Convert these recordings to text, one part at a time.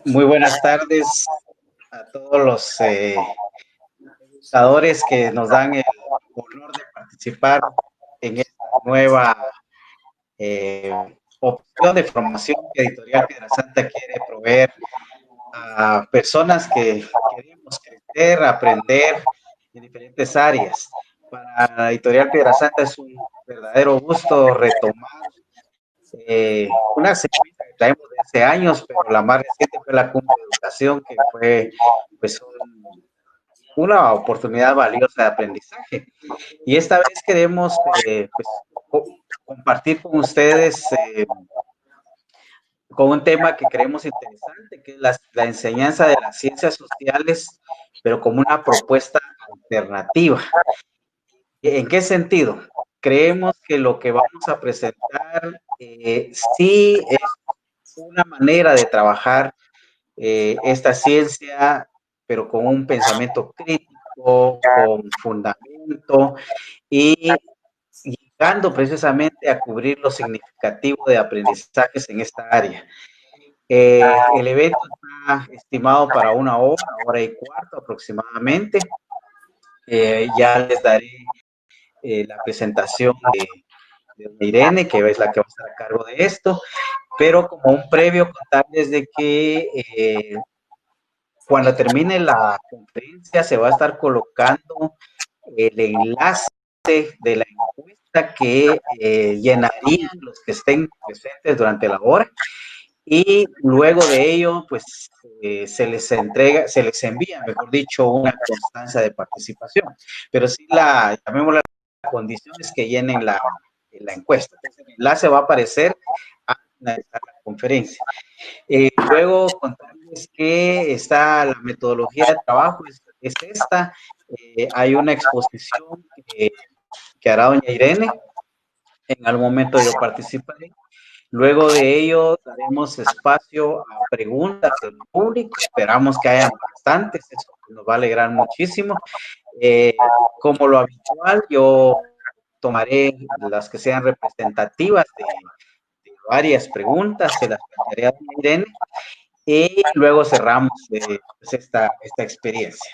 Muy buenas tardes a todos los educadores que nos dan el honor de participar en esta nueva opción de formación que Editorial Piedrasanta quiere proveer a personas que queremos crecer, aprender en diferentes áreas. Para la Editorial Piedrasanta es un verdadero gusto retomar una secuencia que traemos de hace años, pero la más reciente fue la Cumbre de Educación, que fue pues una oportunidad valiosa de aprendizaje. Y esta vez queremos compartir con ustedes con un tema que creemos interesante, que es la enseñanza de las ciencias sociales, pero como una propuesta alternativa. ¿En qué sentido? Creemos que lo que vamos a presentar sí es una manera de trabajar esta ciencia, pero con un pensamiento crítico, con fundamento y llegando precisamente a cubrir lo significativo de aprendizajes en esta área. El evento está estimado para una hora y cuarto aproximadamente. Ya les daré la presentación de Irene, que es la que va a estar a cargo de esto, pero como un previo contarles de que cuando termine la conferencia se va a estar colocando el enlace de la encuesta que llenarían los que estén presentes durante la hora, y luego de ello pues se les envía, mejor dicho, una constancia de participación, pero sí llamémosla, la condición es que llenen la encuesta. Entonces, el enlace va a aparecer a finalizar la conferencia. Luego contarles que está la metodología de trabajo, es esta. Hay una exposición que hará doña Irene. En algún momento yo participaré. Luego de ello daremos espacio a preguntas del público. Esperamos que hayan bastantes, eso nos va a alegrar muchísimo. Como lo habitual, yo tomaré las que sean representativas de varias preguntas, se las plantearé a doña Irene, y luego cerramos pues esta experiencia.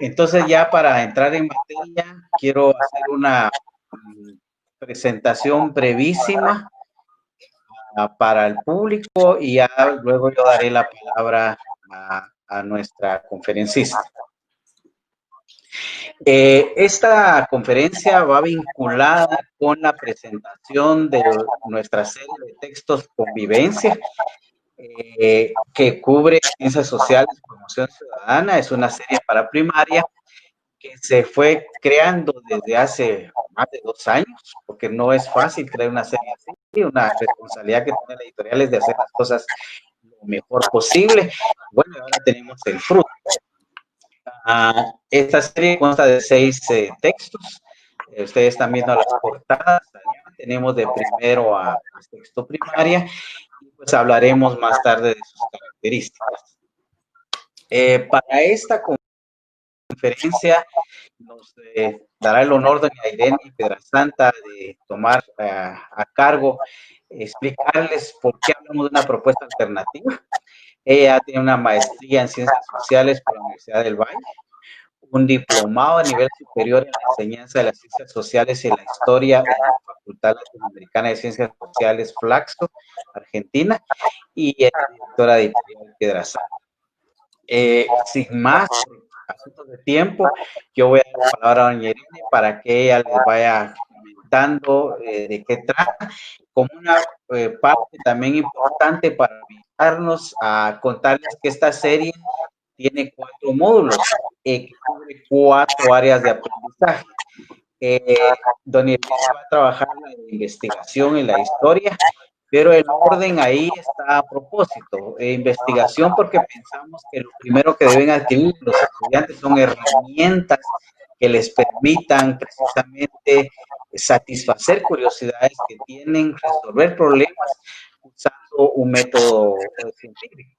Entonces, ya para entrar en materia, quiero hacer una presentación brevísima para el público y ya luego yo daré la palabra a nuestra conferencista. Esta conferencia va vinculada con la presentación de nuestra serie de textos Convivencia, que cubre ciencias sociales y promoción ciudadana. Es una serie para primaria que se fue creando desde hace más de 2 años, porque no es fácil crear una serie así. Una responsabilidad que tiene la editorial es de hacer las cosas lo mejor posible. Bueno, ahora tenemos el fruto. Esta serie consta de 6 textos. Ustedes están viendo las portadas. Tenemos de primero a sexto primaria, y pues hablaremos más tarde de sus características. Para esta conferencia nos dará el honor doña Irene Piedrasanta de tomar a cargo, explicarles por qué hablamos de una propuesta alternativa. Ella tiene una maestría en Ciencias Sociales por la Universidad del Valle, un diplomado a nivel superior en la enseñanza de las Ciencias Sociales y la Historia en la Facultad Latinoamericana de Ciencias Sociales, Flaxo, Argentina, y es directora de Editorial Piedrasanta. Sin más asuntos de tiempo, yo voy a dar la palabra a doña Irene para que ella les vaya comentando de qué trata, como una parte también importante para invitarnos a contarles que esta serie tiene 4 módulos, que cubre 4 áreas de aprendizaje. Doña Irene va a trabajar en la investigación y la historia, pero el orden ahí está a propósito. Investigación, porque pensamos que lo primero que deben adquirir los estudiantes son herramientas que les permitan precisamente satisfacer curiosidades que tienen, resolver problemas usando un método científico.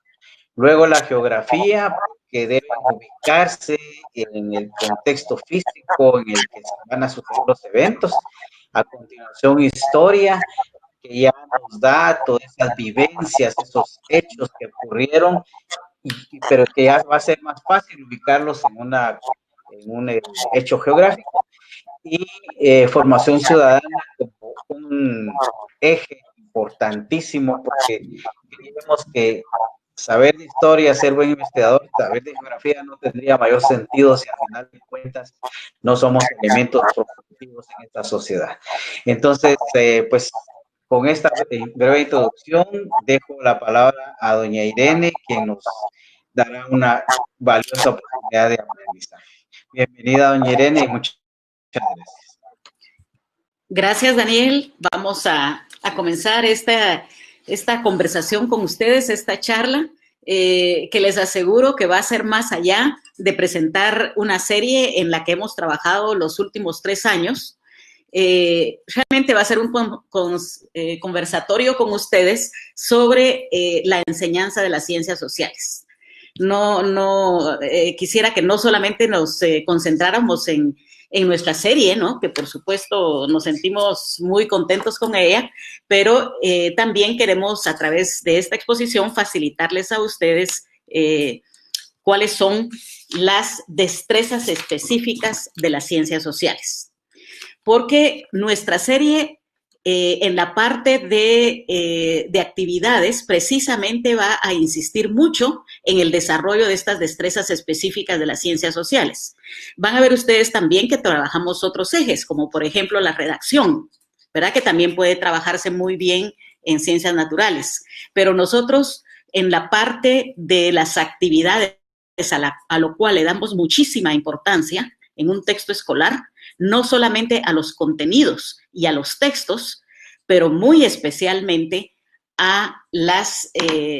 Luego la geografía, que debe ubicarse en el contexto físico en el que se van a suceder los eventos. A continuación, historia, que ya nos da todas esas vivencias, esos hechos que ocurrieron, pero que ya va a ser más fácil ubicarlos en un hecho geográfico. Y formación ciudadana como un eje importantísimo, porque creemos que saber de historia, ser buen investigador, saber de geografía no tendría mayor sentido si al final de cuentas no somos elementos productivos en esta sociedad. Entonces, pues con esta breve introducción dejo la palabra a doña Irene, quien nos dará una valiosa oportunidad de aprendizaje. Bienvenida, doña Irene, y muchas gracias. Gracias, Daniel. Vamos a comenzar esta conversación con ustedes, esta charla, que les aseguro que va a ser más allá de presentar una serie en la que hemos trabajado los últimos 3 años. Realmente va a ser un conversatorio con ustedes sobre la enseñanza de las ciencias sociales. Quisiera que no solamente nos concentráramos en nuestra serie, ¿no? Que por supuesto nos sentimos muy contentos con ella, pero también queremos a través de esta exposición facilitarles a ustedes cuáles son las destrezas específicas de las ciencias sociales. Porque nuestra serie en la parte de actividades precisamente va a insistir mucho en el desarrollo de estas destrezas específicas de las ciencias sociales. Van a ver ustedes también que trabajamos otros ejes, como por ejemplo la redacción, ¿verdad? Que también puede trabajarse muy bien en ciencias naturales. Pero nosotros en la parte de las actividades a lo cual le damos muchísima importancia en un texto escolar, no solamente a los contenidos y a los textos, pero muy especialmente a las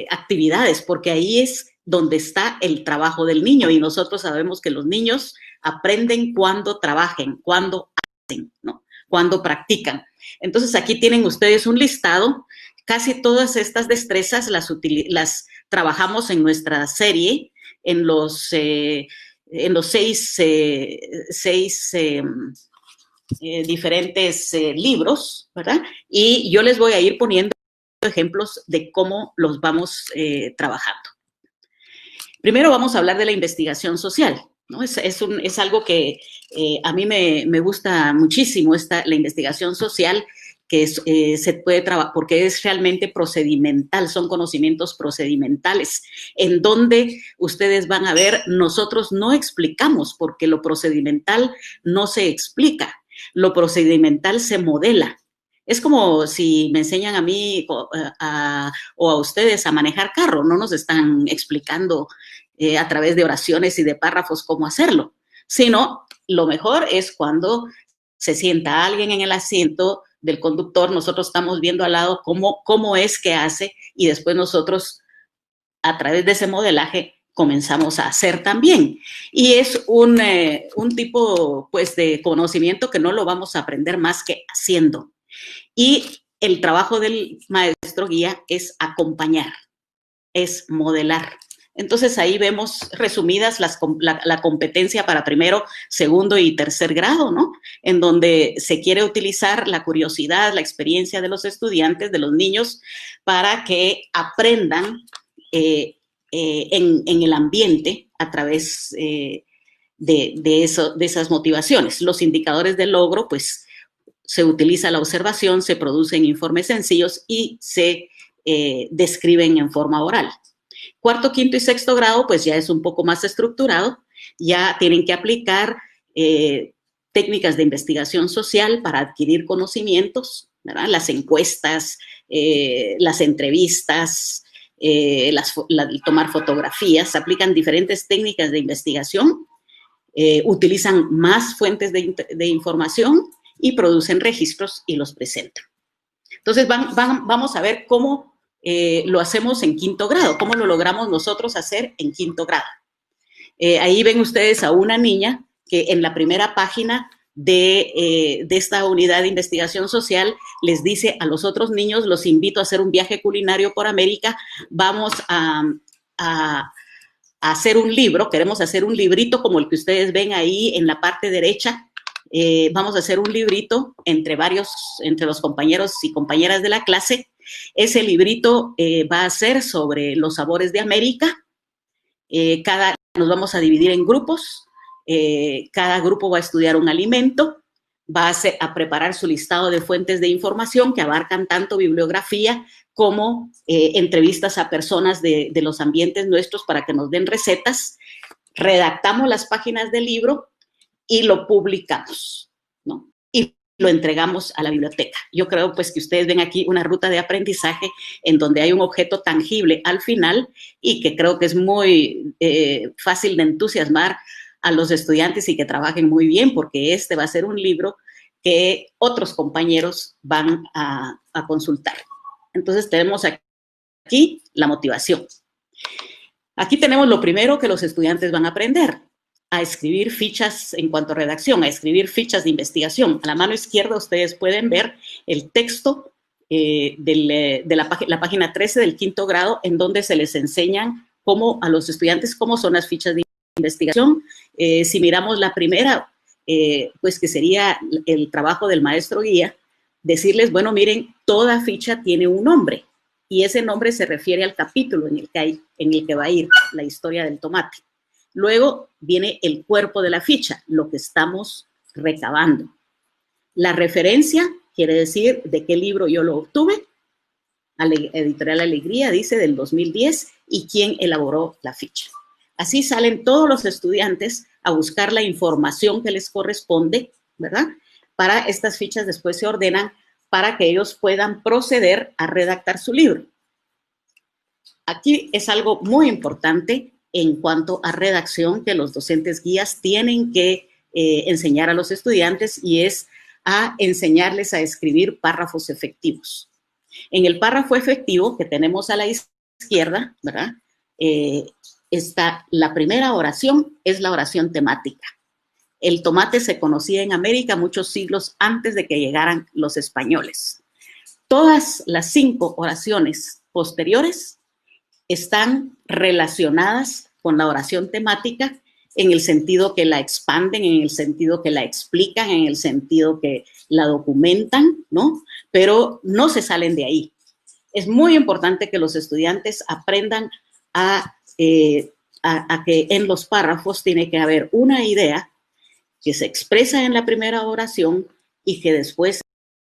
actividades, porque ahí es donde está el trabajo del niño y nosotros sabemos que los niños aprenden cuando trabajen, cuando hacen, ¿no? Cuando practican. Entonces aquí tienen ustedes un listado. Casi todas estas destrezas las trabajamos en nuestra serie, en los 6 diferentes libros, ¿verdad? Y yo les voy a ir poniendo ejemplos de cómo los vamos trabajando. Primero vamos a hablar de la investigación social, ¿no? Es algo que a mí me gusta muchísimo, la investigación social, que se puede trabajar porque es realmente procedimental, son conocimientos procedimentales, en donde ustedes van a ver, nosotros no explicamos porque lo procedimental no se explica, lo procedimental se modela. Es como si me enseñan a mí o a ustedes a manejar carro, no nos están explicando a través de oraciones y de párrafos cómo hacerlo, sino lo mejor es cuando se sienta alguien en el asiento del conductor, nosotros estamos viendo al lado cómo es que hace y después nosotros a través de ese modelaje comenzamos a hacer también. Y es un tipo pues de conocimiento que no lo vamos a aprender más que haciendo. Y el trabajo del maestro guía es acompañar, es modelar. Entonces ahí vemos resumidas la competencia para primero, segundo y tercer grado, ¿no? En donde se quiere utilizar la curiosidad, la experiencia de los estudiantes, de los niños, para que aprendan en el ambiente a través de esas motivaciones. Los indicadores de logro, pues se utiliza la observación, se producen informes sencillos y se describen en forma oral. Cuarto, quinto y sexto grado, pues ya es un poco más estructurado, ya tienen que aplicar técnicas de investigación social para adquirir conocimientos, ¿verdad? Las encuestas, las entrevistas, tomar fotografías, se aplican diferentes técnicas de investigación, utilizan más fuentes de información y producen registros y los presentan. Entonces vamos a ver cómo lo hacemos en quinto grado, cómo lo logramos nosotros hacer en quinto grado. Ahí ven ustedes a una niña que en la primera página de esta unidad de investigación social les dice a los otros niños, los invito a hacer un viaje culinario por América, vamos a hacer un libro, queremos hacer un librito como el que ustedes ven ahí en la parte derecha vamos a hacer un librito entre los compañeros y compañeras de la clase. Ese librito va a ser sobre los sabores de América. Nos vamos a dividir en grupos. Cada grupo va a estudiar un alimento, va a preparar su listado de fuentes de información que abarcan tanto bibliografía como entrevistas a personas de los ambientes nuestros para que nos den recetas. Redactamos las páginas del libro y lo publicamos, ¿no? Y lo entregamos a la biblioteca. Yo creo pues que ustedes ven aquí una ruta de aprendizaje en donde hay un objeto tangible al final y que creo que es muy fácil de entusiasmar a los estudiantes y que trabajen muy bien, porque este va a ser un libro que otros compañeros van a consultar. Entonces tenemos aquí la motivación. Aquí tenemos lo primero que los estudiantes van a aprender, a escribir fichas en cuanto a redacción, a escribir fichas de investigación. A la mano izquierda ustedes pueden ver el texto de la página 13 del quinto grado, en donde se les enseñan a los estudiantes cómo son las fichas de investigación. Si miramos la primera, pues que sería el trabajo del maestro guía, decirles, bueno, miren, toda ficha tiene un nombre y ese nombre se refiere al capítulo en el que va a ir la historia del tomate. Luego viene el cuerpo de la ficha, lo que estamos recabando. La referencia quiere decir de qué libro yo lo obtuve. Editorial Alegría dice del 2010 y quién elaboró la ficha. Así salen todos los estudiantes a buscar la información que les corresponde, ¿verdad? Para estas fichas después se ordenan para que ellos puedan proceder a redactar su libro. Aquí es algo muy importante en cuanto a redacción que los docentes guías tienen que enseñar a los estudiantes, y es a enseñarles a escribir párrafos efectivos. En el párrafo efectivo que tenemos a la izquierda, ¿verdad? Está la primera oración, es la oración temática. El tomate se conocía en América muchos siglos antes de que llegaran los españoles. Todas las 5 oraciones posteriores están relacionadas con la oración temática en el sentido que la expanden, en el sentido que la explican, en el sentido que la documentan, ¿no? Pero no se salen de ahí. Es muy importante que los estudiantes aprendan a que en los párrafos tiene que haber una idea que se expresa en la primera oración y que después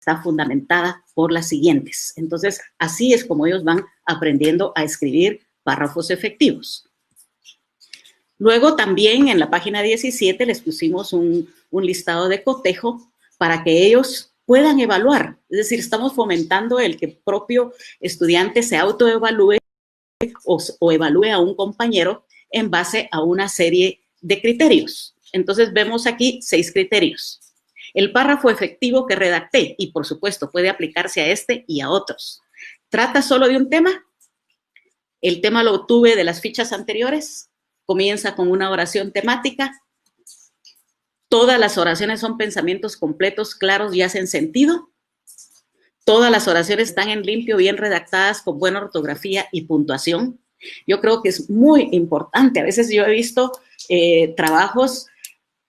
está fundamentada por las siguientes. Entonces, así es como ellos van aprendiendo a escribir párrafos efectivos. Luego también en la página 17 les pusimos un listado de cotejo para que ellos puedan evaluar. Es decir, estamos fomentando el que el propio estudiante se autoevalúe o evalúe a un compañero en base a una serie de criterios. Entonces vemos aquí 6 criterios. El párrafo efectivo que redacté, y por supuesto puede aplicarse a este y a otros. ¿Trata solo de un tema? El tema lo obtuve de las fichas anteriores. Comienza con una oración temática. Todas las oraciones son pensamientos completos, claros y hacen sentido. Todas las oraciones están en limpio, bien redactadas, con buena ortografía y puntuación. Yo creo que es muy importante. A veces yo he visto trabajos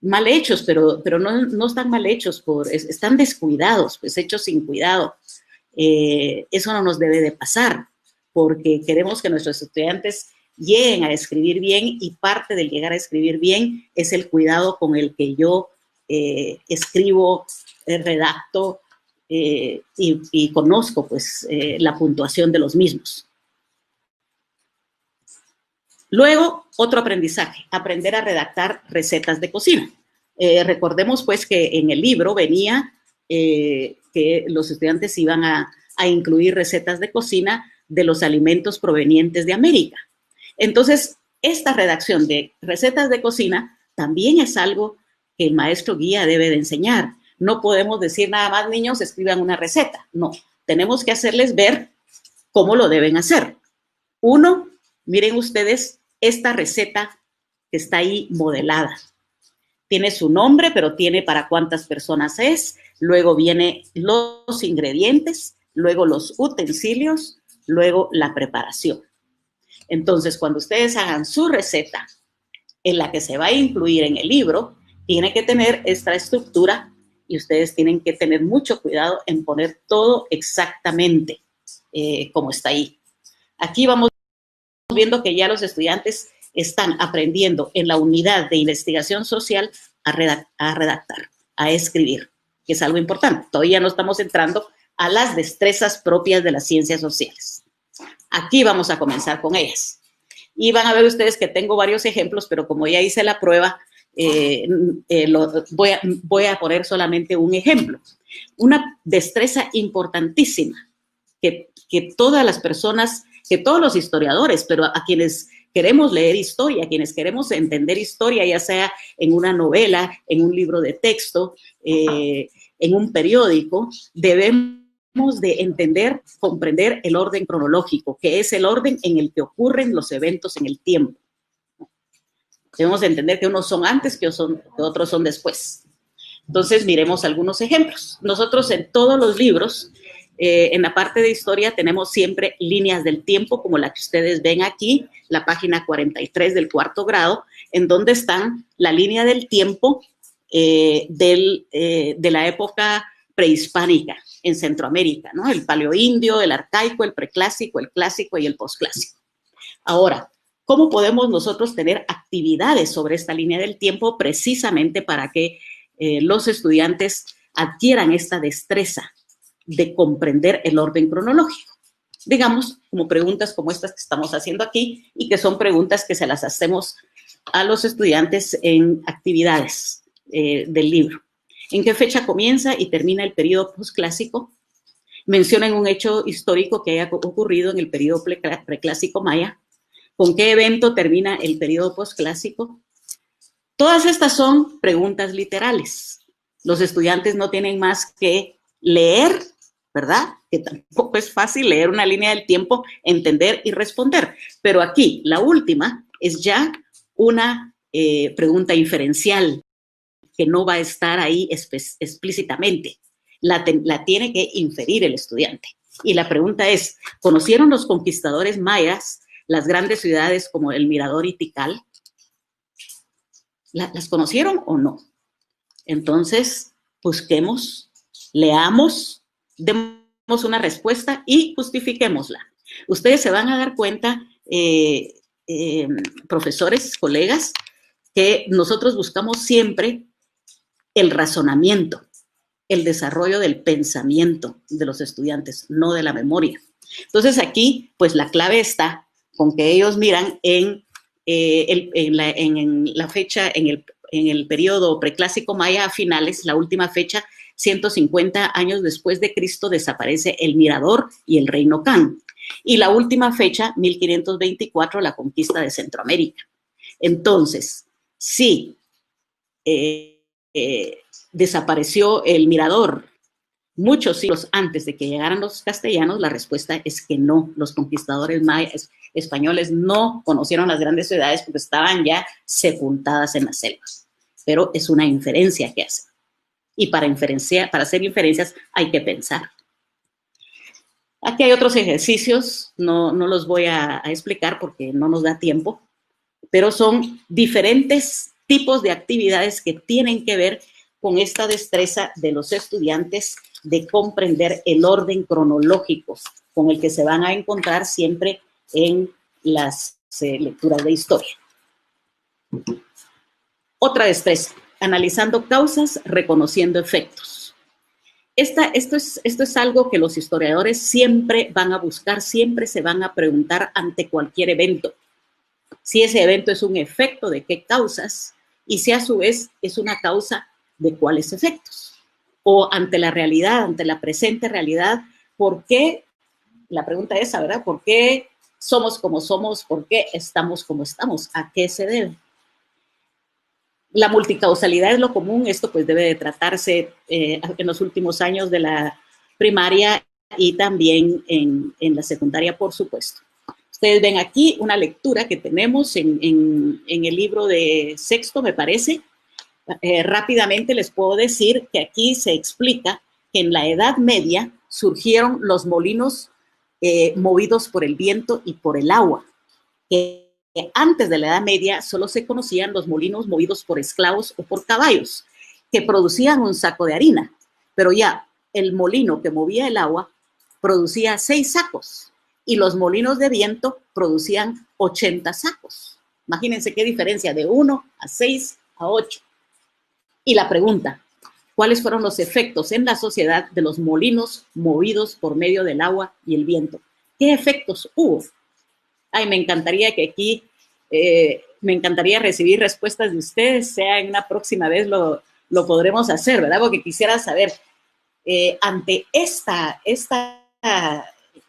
mal hechos, pero no están mal hechos, están descuidados, pues hechos sin cuidado. Eso no nos debe de pasar, porque queremos que nuestros estudiantes lleguen a escribir bien, y parte del llegar a escribir bien es el cuidado con el que yo escribo, redacto y conozco pues la puntuación de los mismos. Luego, otro aprendizaje, aprender a redactar recetas de cocina. Recordemos pues que en el libro venía que los estudiantes iban a incluir recetas de cocina de los alimentos provenientes de América. Entonces, esta redacción de recetas de cocina también es algo que el maestro guía debe de enseñar. No podemos decir nada más, niños, escriban una receta. No, tenemos que hacerles ver cómo lo deben hacer. 1, miren ustedes esta receta que está ahí modelada. Tiene su nombre, pero tiene para cuántas personas es. Luego vienen los ingredientes, luego los utensilios, luego la preparación. Entonces, cuando ustedes hagan su receta, en la que se va a incluir en el libro, tiene que tener esta estructura y ustedes tienen que tener mucho cuidado en poner todo exactamente como está ahí. Aquí vamos viendo que ya los estudiantes están aprendiendo en la unidad de investigación social a redactar, a escribir, que es algo importante. Todavía no estamos entrando a las destrezas propias de las ciencias sociales. Aquí vamos a comenzar con ellas. Y van a ver ustedes que tengo varios ejemplos, pero como ya hice la prueba, voy a poner solamente un ejemplo. Una destreza importantísima que todas las personas, que todos los historiadores, pero a quienes queremos leer historia, a quienes queremos entender historia, ya sea en una novela, en un libro de texto, en un periódico, debemos de entender, comprender el orden cronológico, que es el orden en el que ocurren los eventos en el tiempo. Debemos entender que unos son antes, que otros son después. Entonces, miremos algunos ejemplos. Nosotros en todos los libros, en la parte de historia, tenemos siempre líneas del tiempo, como la que ustedes ven aquí, la página 43 del 4º grado, en donde están la línea del tiempo de la época prehispánica en Centroamérica, ¿no? El paleoindio, el arcaico, el preclásico, el clásico y el posclásico. Ahora, ¿cómo podemos nosotros tener actividades sobre esta línea del tiempo precisamente para que los estudiantes adquieran esta destreza de comprender el orden cronológico? Digamos, como preguntas como estas que estamos haciendo aquí y que son preguntas que se las hacemos a los estudiantes en actividades del libro. ¿En qué fecha comienza y termina el periodo posclásico? Mencionen un hecho histórico que haya ocurrido en el periodo preclásico maya. ¿Con qué evento termina el periodo posclásico? Todas estas son preguntas literales. Los estudiantes no tienen más que leer, ¿verdad? Que tampoco es fácil leer una línea del tiempo, entender y responder. Pero aquí, la última es ya una pregunta inferencial que no va a estar ahí explícitamente. La tiene que inferir el estudiante. Y la pregunta es, ¿conocieron los conquistadores mayas las grandes ciudades como El Mirador y Tikal? ¿Las conocieron o no? Entonces, busquemos, leamos, demos una respuesta y justifiquémosla. Ustedes se van a dar cuenta, profesores, colegas, que nosotros buscamos siempre el razonamiento, el desarrollo del pensamiento de los estudiantes, no de la memoria. Entonces aquí, pues la clave está con que ellos miran en la fecha, en el periodo preclásico maya a finales, la última fecha, 150 años después de Cristo, desaparece el Mirador y el Reino Can. Y la última fecha, 1524, la conquista de Centroamérica. Entonces, sí, desapareció el Mirador muchos siglos antes de que llegaran los castellanos, la respuesta es que no. Los conquistadores mayas españoles no conocieron las grandes ciudades porque estaban ya sepultadas en las selvas. Pero es una inferencia que hacen. Y para hacer inferencias hay que pensar. Aquí hay otros ejercicios, no los voy a explicar porque no nos da tiempo, pero son diferentes tipos de actividades que tienen que ver con esta destreza de los estudiantes de comprender el orden cronológico con el que se van a encontrar siempre en las lecturas de historia. Otra destreza, analizando causas, reconociendo efectos. Esto es algo que los historiadores siempre van a buscar, siempre se van a preguntar ante cualquier evento. Si ese evento es un efecto de qué causas y si a su vez es una causa de cuáles efectos. O ante la realidad, ante la presente realidad, ¿por qué? La pregunta es, ¿verdad? ¿Por qué somos como somos? ¿Por qué estamos como estamos? ¿A qué se debe? La multicausalidad es lo común. Esto pues debe de tratarse en los últimos años de la primaria y también en la secundaria, por supuesto. Ustedes ven aquí una lectura que tenemos en el libro de sexto, me parece. Rápidamente les puedo decir que aquí se explica que en la Edad Media surgieron los molinos movidos por el viento y por el agua, que antes de la Edad Media solo se conocían los molinos movidos por esclavos o por caballos, que producían un saco de harina, pero ya el molino que movía el agua producía 6 sacos y los molinos de viento producían 80 sacos. Imagínense qué diferencia, de 1 a 6 a 8. Y la pregunta, ¿cuáles fueron los efectos en la sociedad de los molinos movidos por medio del agua y el viento? ¿Qué efectos hubo? Ay, me encantaría que aquí, me encantaría recibir respuestas de ustedes, sea en una próxima vez lo podremos hacer, ¿verdad? Porque quisiera saber, ante esta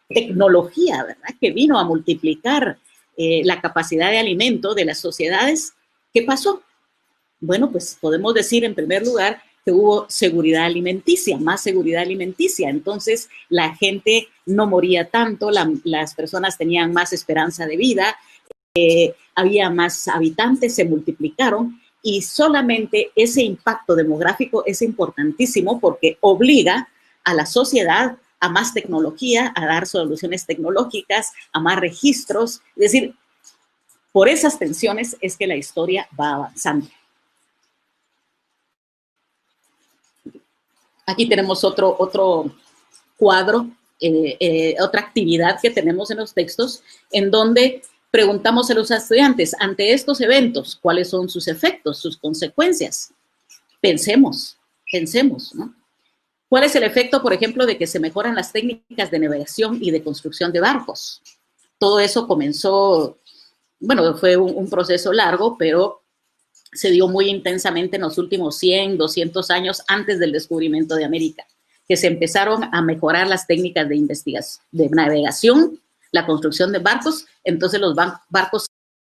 tecnología, ¿verdad?, que vino a multiplicar la capacidad de alimento de las sociedades, ¿qué pasó? Bueno, pues podemos decir en primer lugar que hubo seguridad alimenticia, más seguridad alimenticia. Entonces la gente no moría tanto, las personas tenían más esperanza de vida, había más habitantes, se multiplicaron, y solamente ese impacto demográfico es importantísimo porque obliga a la sociedad a más tecnología, a dar soluciones tecnológicas, a más registros. Es decir, por esas tensiones es que la historia va avanzando. Aquí tenemos otro cuadro, otra actividad que tenemos en los textos, en donde preguntamos a los estudiantes, ante estos eventos, ¿cuáles son sus efectos, sus consecuencias? Pensemos, ¿no? ¿Cuál es el efecto, por ejemplo, de que se mejoran las técnicas de navegación y de construcción de barcos? Todo eso comenzó, bueno, fue un proceso largo, pero se dio muy intensamente en los últimos 100, 200 años antes del descubrimiento de América, que se empezaron a mejorar las técnicas de investigación, de navegación, la construcción de barcos. Entonces los barcos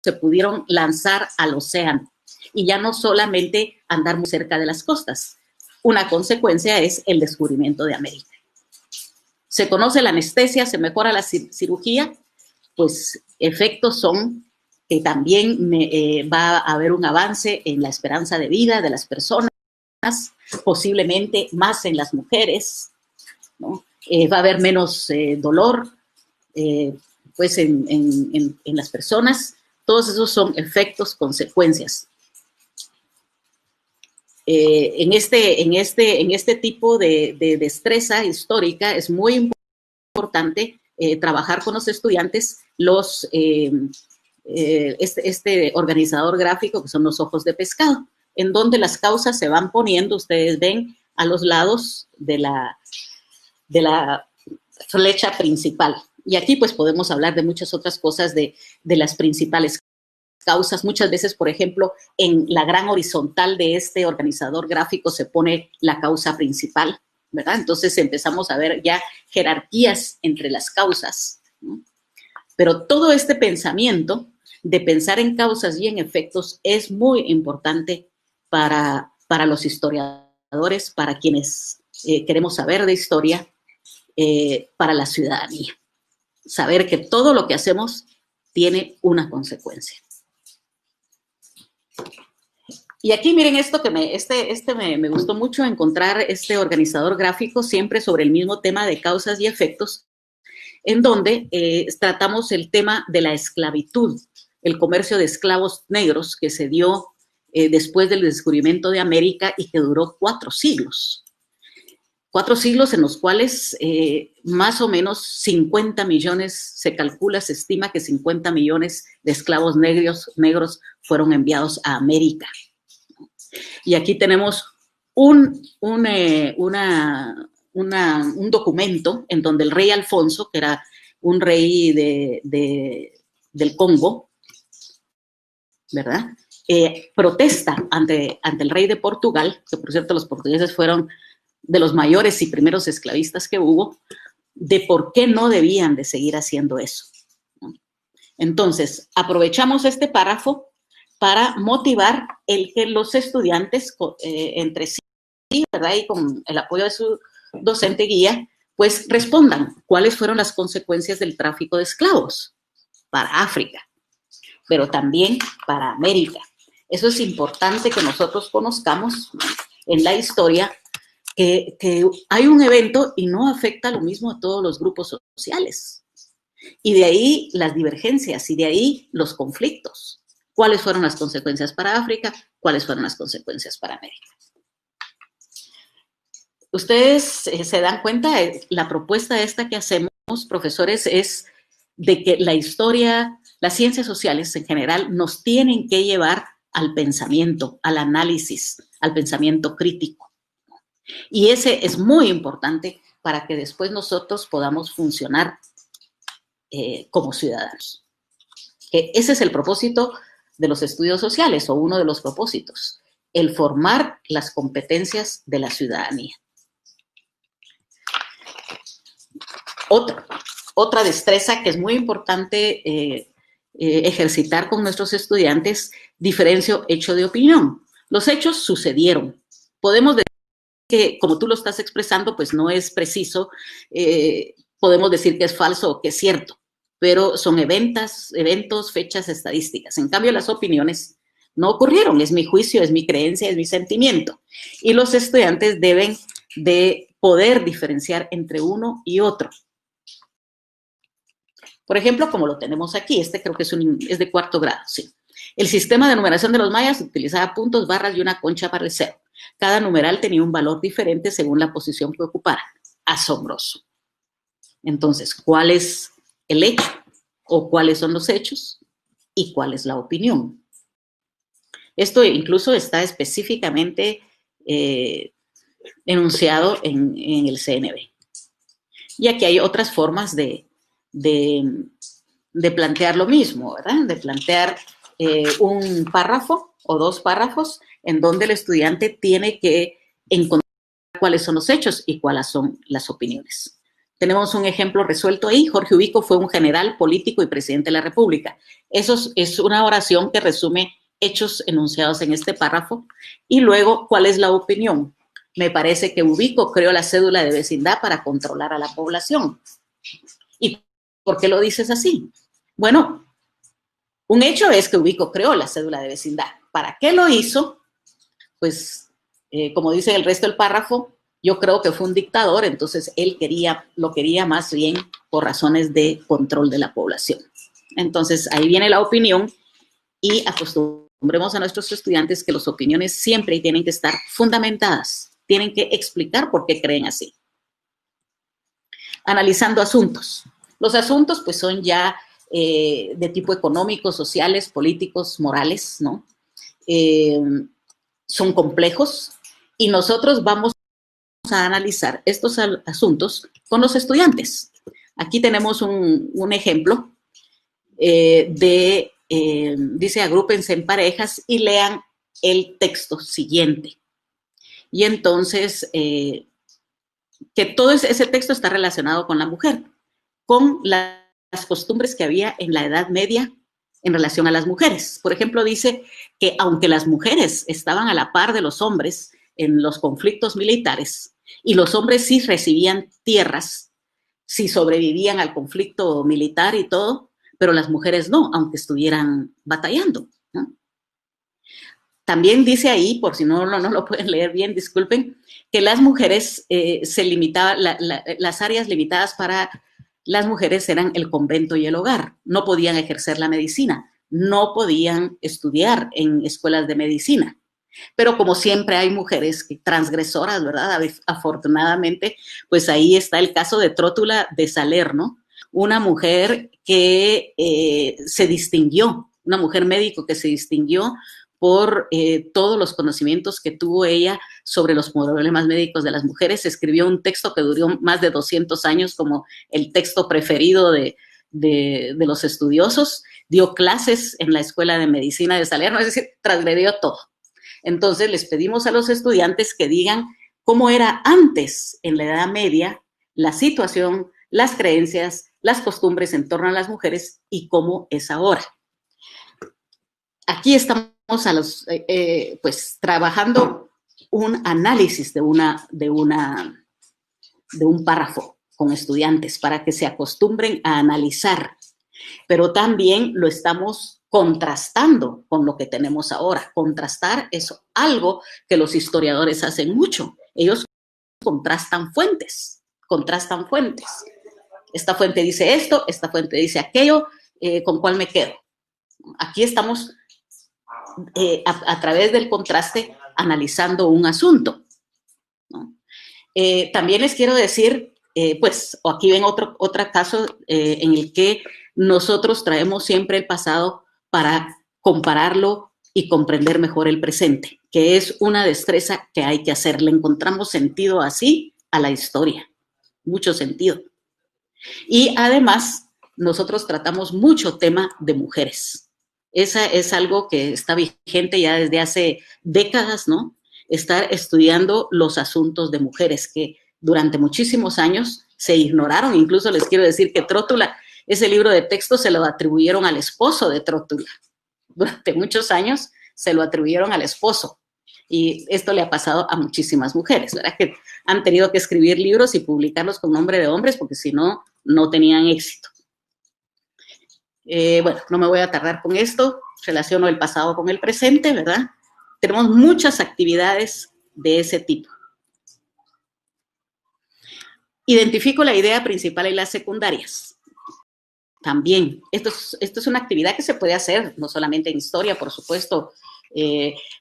se pudieron lanzar al océano y ya no solamente andar muy cerca de las costas. Una consecuencia es el descubrimiento de América. Se conoce la anestesia, se mejora la cirugía, pues efectos son que también va a haber un avance en la esperanza de vida de las personas, posiblemente más en las mujeres, ¿no? Va a haber menos dolor pues en las personas. Todos esos son efectos, consecuencias. En este tipo de destreza histórica es muy importante trabajar con los estudiantes este organizador gráfico, que son los ojos de pescado, en donde las causas se van poniendo, ustedes ven, a los lados de la flecha principal. Y aquí pues podemos hablar de muchas otras cosas, de las principales causas. Muchas veces, por ejemplo, en la gran horizontal de este organizador gráfico se pone la causa principal, ¿verdad? Entonces empezamos a ver ya jerarquías entre las causas, ¿no? Pero todo este pensamiento de pensar en causas y en efectos es muy importante para los historiadores, para quienes queremos saber de historia, para la ciudadanía. Saber que todo lo que hacemos tiene una consecuencia. Y aquí miren esto que me gustó mucho, encontrar este organizador gráfico siempre sobre el mismo tema de causas y efectos, en donde tratamos el tema de la esclavitud, el comercio de esclavos negros que se dio después del descubrimiento de América y que duró 4 siglos. 4 siglos en los cuales más o menos 50 millones, se calcula, se estima que 50 millones de esclavos negros fueron enviados a América. Y aquí tenemos un documento en donde el rey Alfonso, que era un rey del Congo, ¿verdad? Protesta ante el rey de Portugal, que por cierto los portugueses fueron de los mayores y primeros esclavistas que hubo, de por qué no debían de seguir haciendo eso, ¿no? Entonces, aprovechamos este párrafo para motivar el que los estudiantes entre sí, ¿verdad?, y con el apoyo de su docente guía, pues respondan cuáles fueron las consecuencias del tráfico de esclavos para África, pero también para América. Eso es importante que nosotros conozcamos, ¿no?, en la historia, que hay un evento y no afecta lo mismo a todos los grupos sociales. Y de ahí las divergencias y de ahí los conflictos. ¿Cuáles fueron las consecuencias para África? ¿Cuáles fueron las consecuencias para América? Ustedes se dan cuenta, la propuesta esta que hacemos, profesores, es de que la historia, las ciencias sociales en general nos tienen que llevar al pensamiento, al análisis, al pensamiento crítico. Y ese es muy importante para que después nosotros podamos funcionar como ciudadanos. Ese es el propósito de los estudios sociales, o uno de los propósitos, el formar las competencias de la ciudadanía. Otra destreza que es muy importante ejercitar con nuestros estudiantes, diferencio hecho de opinión. Los hechos sucedieron. Podemos decir que, como tú lo estás expresando, pues no es preciso, podemos decir que es falso o que es cierto, pero son eventos, fechas, estadísticas. En cambio, las opiniones no ocurrieron, es mi juicio, es mi creencia, es mi sentimiento. Y los estudiantes deben de poder diferenciar entre uno y otro. Por ejemplo, como lo tenemos aquí, este creo que es de cuarto grado, sí. El sistema de numeración de los mayas utilizaba puntos, barras y una concha para el cero. Cada numeral tenía un valor diferente según la posición que ocupara. Asombroso. Entonces, ¿cuál es el hecho? ¿O cuáles son los hechos? ¿Y cuál es la opinión? Esto incluso está específicamente enunciado en el CNB. Y aquí hay otras formas de plantear lo mismo, ¿verdad? De plantear un párrafo o dos párrafos en donde el estudiante tiene que encontrar cuáles son los hechos y cuáles son las opiniones. Tenemos un ejemplo resuelto ahí. Jorge Ubico fue un general, político y presidente de la República. Eso es una oración que resume hechos enunciados en este párrafo. Y luego, ¿cuál es la opinión? Me parece que Ubico creó la cédula de vecindad para controlar a la población. ¿Y por qué lo dices así? Bueno, un hecho es que Ubico creó la cédula de vecindad. ¿Para qué lo hizo? Pues, como dice el resto del párrafo, yo creo que fue un dictador, entonces él lo quería más bien por razones de control de la población. Entonces, ahí viene la opinión y acostumbremos a nuestros estudiantes que las opiniones siempre tienen que estar fundamentadas, tienen que explicar por qué creen así. Analizando asuntos. Los asuntos, pues, son ya de tipo económico, sociales, políticos, morales, ¿no? Son complejos y nosotros vamos a analizar estos asuntos con los estudiantes. Aquí tenemos un ejemplo dice, agrúpense en parejas y lean el texto siguiente. Y entonces, que todo ese texto está relacionado con la mujer, con las costumbres que había en la Edad Media en relación a las mujeres. Por ejemplo, dice que aunque las mujeres estaban a la par de los hombres en los conflictos militares, y los hombres sí recibían tierras, sí sobrevivían al conflicto militar y todo, pero las mujeres no, aunque estuvieran batallando, ¿no? También dice ahí, por si no lo pueden leer bien, disculpen, que las mujeres se limitaban, las áreas limitadas para las mujeres eran el convento y el hogar. No podían ejercer la medicina, no podían estudiar en escuelas de medicina. Pero como siempre hay mujeres transgresoras, ¿verdad? Afortunadamente, pues ahí está el caso de Trótula de Salerno, una mujer que se distinguió, una mujer médico que se distinguió por todos los conocimientos que tuvo ella sobre los problemas médicos de las mujeres. Escribió un texto que duró más de 200 años como el texto preferido de los estudiosos. Dio clases en la Escuela de Medicina de Salerno, es decir, transgredió todo. Entonces, les pedimos a los estudiantes que digan cómo era antes, en la Edad Media, la situación, las creencias, las costumbres en torno a las mujeres y cómo es ahora. Aquí estamos pues trabajando un análisis de un párrafo con estudiantes para que se acostumbren a analizar, pero también lo estamos contrastando con lo que tenemos ahora. Contrastar es algo que los historiadores hacen mucho. Ellos contrastan fuentes. esta fuente dice esto, esta fuente dice aquello, ¿con cuál me quedo? Aquí estamos a través del contraste analizando un asunto, ¿no? También les quiero decir, pues, o aquí ven otro caso en el que nosotros traemos siempre el pasado para compararlo y comprender mejor el presente, que es una destreza que hay que hacer. Le encontramos sentido así a la historia, mucho sentido. Y además, nosotros tratamos mucho tema de mujeres. Esa es algo que está vigente ya desde hace décadas, ¿no? Estar estudiando los asuntos de mujeres que durante muchísimos años se ignoraron. Incluso les quiero decir que Trótula, ese libro de texto se lo atribuyeron al esposo de Trótula. Durante muchos años se lo atribuyeron al esposo. Y esto le ha pasado a muchísimas mujeres, ¿verdad? Que han tenido que escribir libros y publicarlos con nombre de hombres porque si no, no tenían éxito. Bueno, no me voy a tardar con esto, relaciono el pasado con el presente, ¿verdad? Tenemos muchas actividades de ese tipo. Identifico la idea principal y las secundarias. También, esto es una actividad que se puede hacer, no solamente en historia, por supuesto,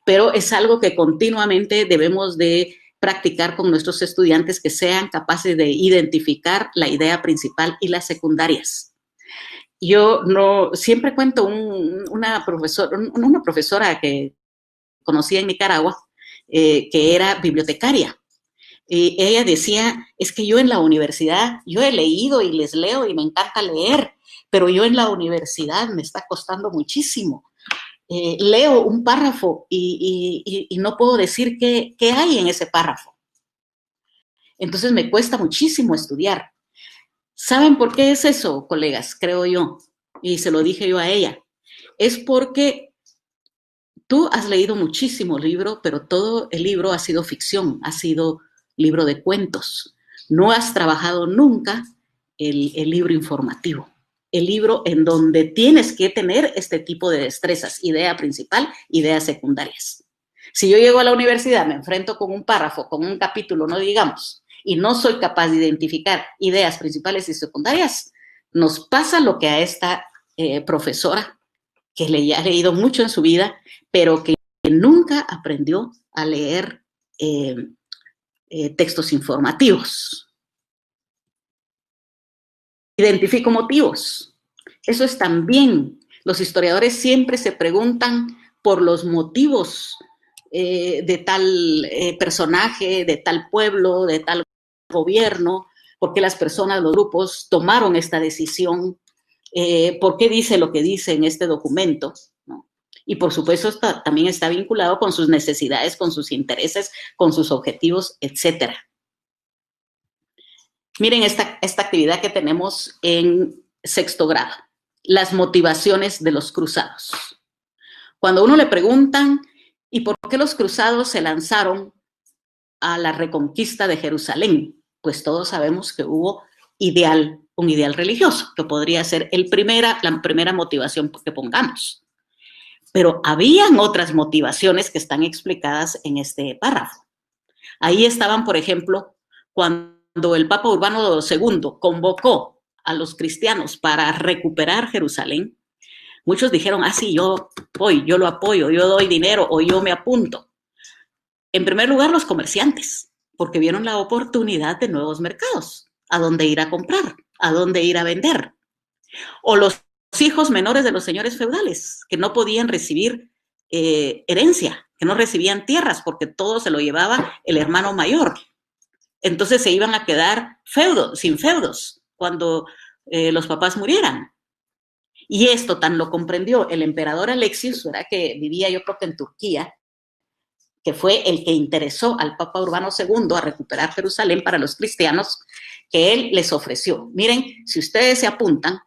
pero es algo que continuamente debemos de practicar con nuestros estudiantes, que sean capaces de identificar la idea principal y las secundarias. Yo no, siempre cuento una profesora que conocí en Nicaragua, que era bibliotecaria. Ella decía, es que yo en la universidad, yo he leído y les leo y me encanta leer, pero yo en la universidad me está costando muchísimo. Leo un párrafo y no puedo decir qué hay en ese párrafo. Entonces me cuesta muchísimo estudiar. ¿Saben por qué es eso, colegas? Creo yo, y se lo dije yo a ella. Es porque tú has leído muchísimo libro, pero todo el libro ha sido ficción, ha sido libro de cuentos. No has trabajado nunca el libro informativo, el libro en donde tienes que tener este tipo de destrezas, idea principal, ideas secundarias. Si yo llego a la universidad, me enfrento con un párrafo, con un capítulo, no digamos, y no soy capaz de identificar ideas principales y secundarias, nos pasa lo que a esta profesora, que ha leído mucho en su vida, pero que nunca aprendió a leer textos informativos. Identifico motivos. Eso es también. Los historiadores siempre se preguntan por los motivos de tal personaje, de tal pueblo, de tal gobierno, por qué las personas, los grupos tomaron esta decisión, por qué dice lo que dice en este documento, ¿no? Y por supuesto también está vinculado con sus necesidades, con sus intereses, con sus objetivos, etcétera. Miren esta actividad que tenemos en sexto grado, las motivaciones de los cruzados. Cuando a uno le preguntan, ¿y por qué los cruzados se lanzaron a la reconquista de Jerusalén? Pues todos sabemos que hubo un ideal religioso, que podría ser la primera motivación que pongamos. Pero habían otras motivaciones que están explicadas en este párrafo. Ahí estaban, por ejemplo, cuando el Papa Urbano II convocó a los cristianos para recuperar Jerusalén, muchos dijeron, sí, yo voy, yo lo apoyo, yo doy dinero o yo me apunto. En primer lugar, los comerciantes, porque vieron la oportunidad de nuevos mercados, a dónde ir a comprar, a dónde ir a vender. O los hijos menores de los señores feudales, que no podían recibir herencia, que no recibían tierras, porque todo se lo llevaba el hermano mayor. Entonces se iban a quedar sin feudos cuando los papás murieran. Y esto tan lo comprendió el emperador Alexios, ¿verdad? Que vivía yo creo que en Turquía, que fue el que interesó al Papa Urbano II a recuperar Jerusalén para los cristianos, que él les ofreció, miren, si ustedes se apuntan,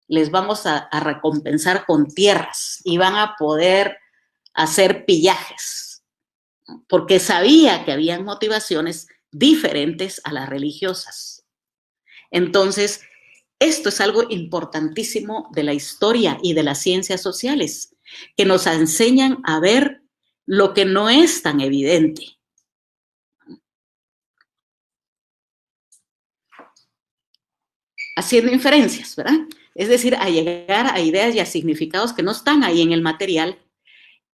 les vamos a recompensar con tierras y van a poder hacer pillajes, porque sabía que habían motivaciones diferentes a las religiosas. Entonces, esto es algo importantísimo de la historia y de las ciencias sociales, que nos enseñan a ver lo que no es tan evidente. haciendo inferencias, ¿verdad? Es decir, a llegar a ideas y a significados que no están ahí en el material,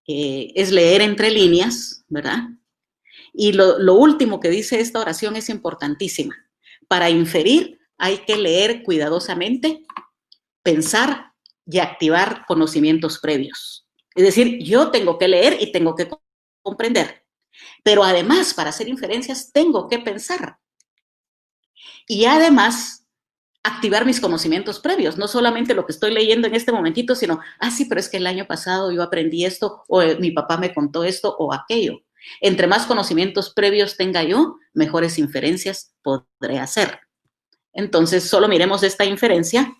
es leer entre líneas, ¿verdad? Y lo último que dice esta oración es importantísima. Para inferir hay que leer cuidadosamente, pensar y activar conocimientos previos. Es decir, yo tengo que leer y tengo que comprender. Pero además, para hacer inferencias, tengo que pensar. Y además, activar mis conocimientos previos, no solamente lo que estoy leyendo en este momentito, sino, sí, pero es que el año pasado yo aprendí esto, o mi papá me contó esto, o aquello. Entre más conocimientos previos tenga yo, mejores inferencias podré hacer. Entonces, solo miremos esta inferencia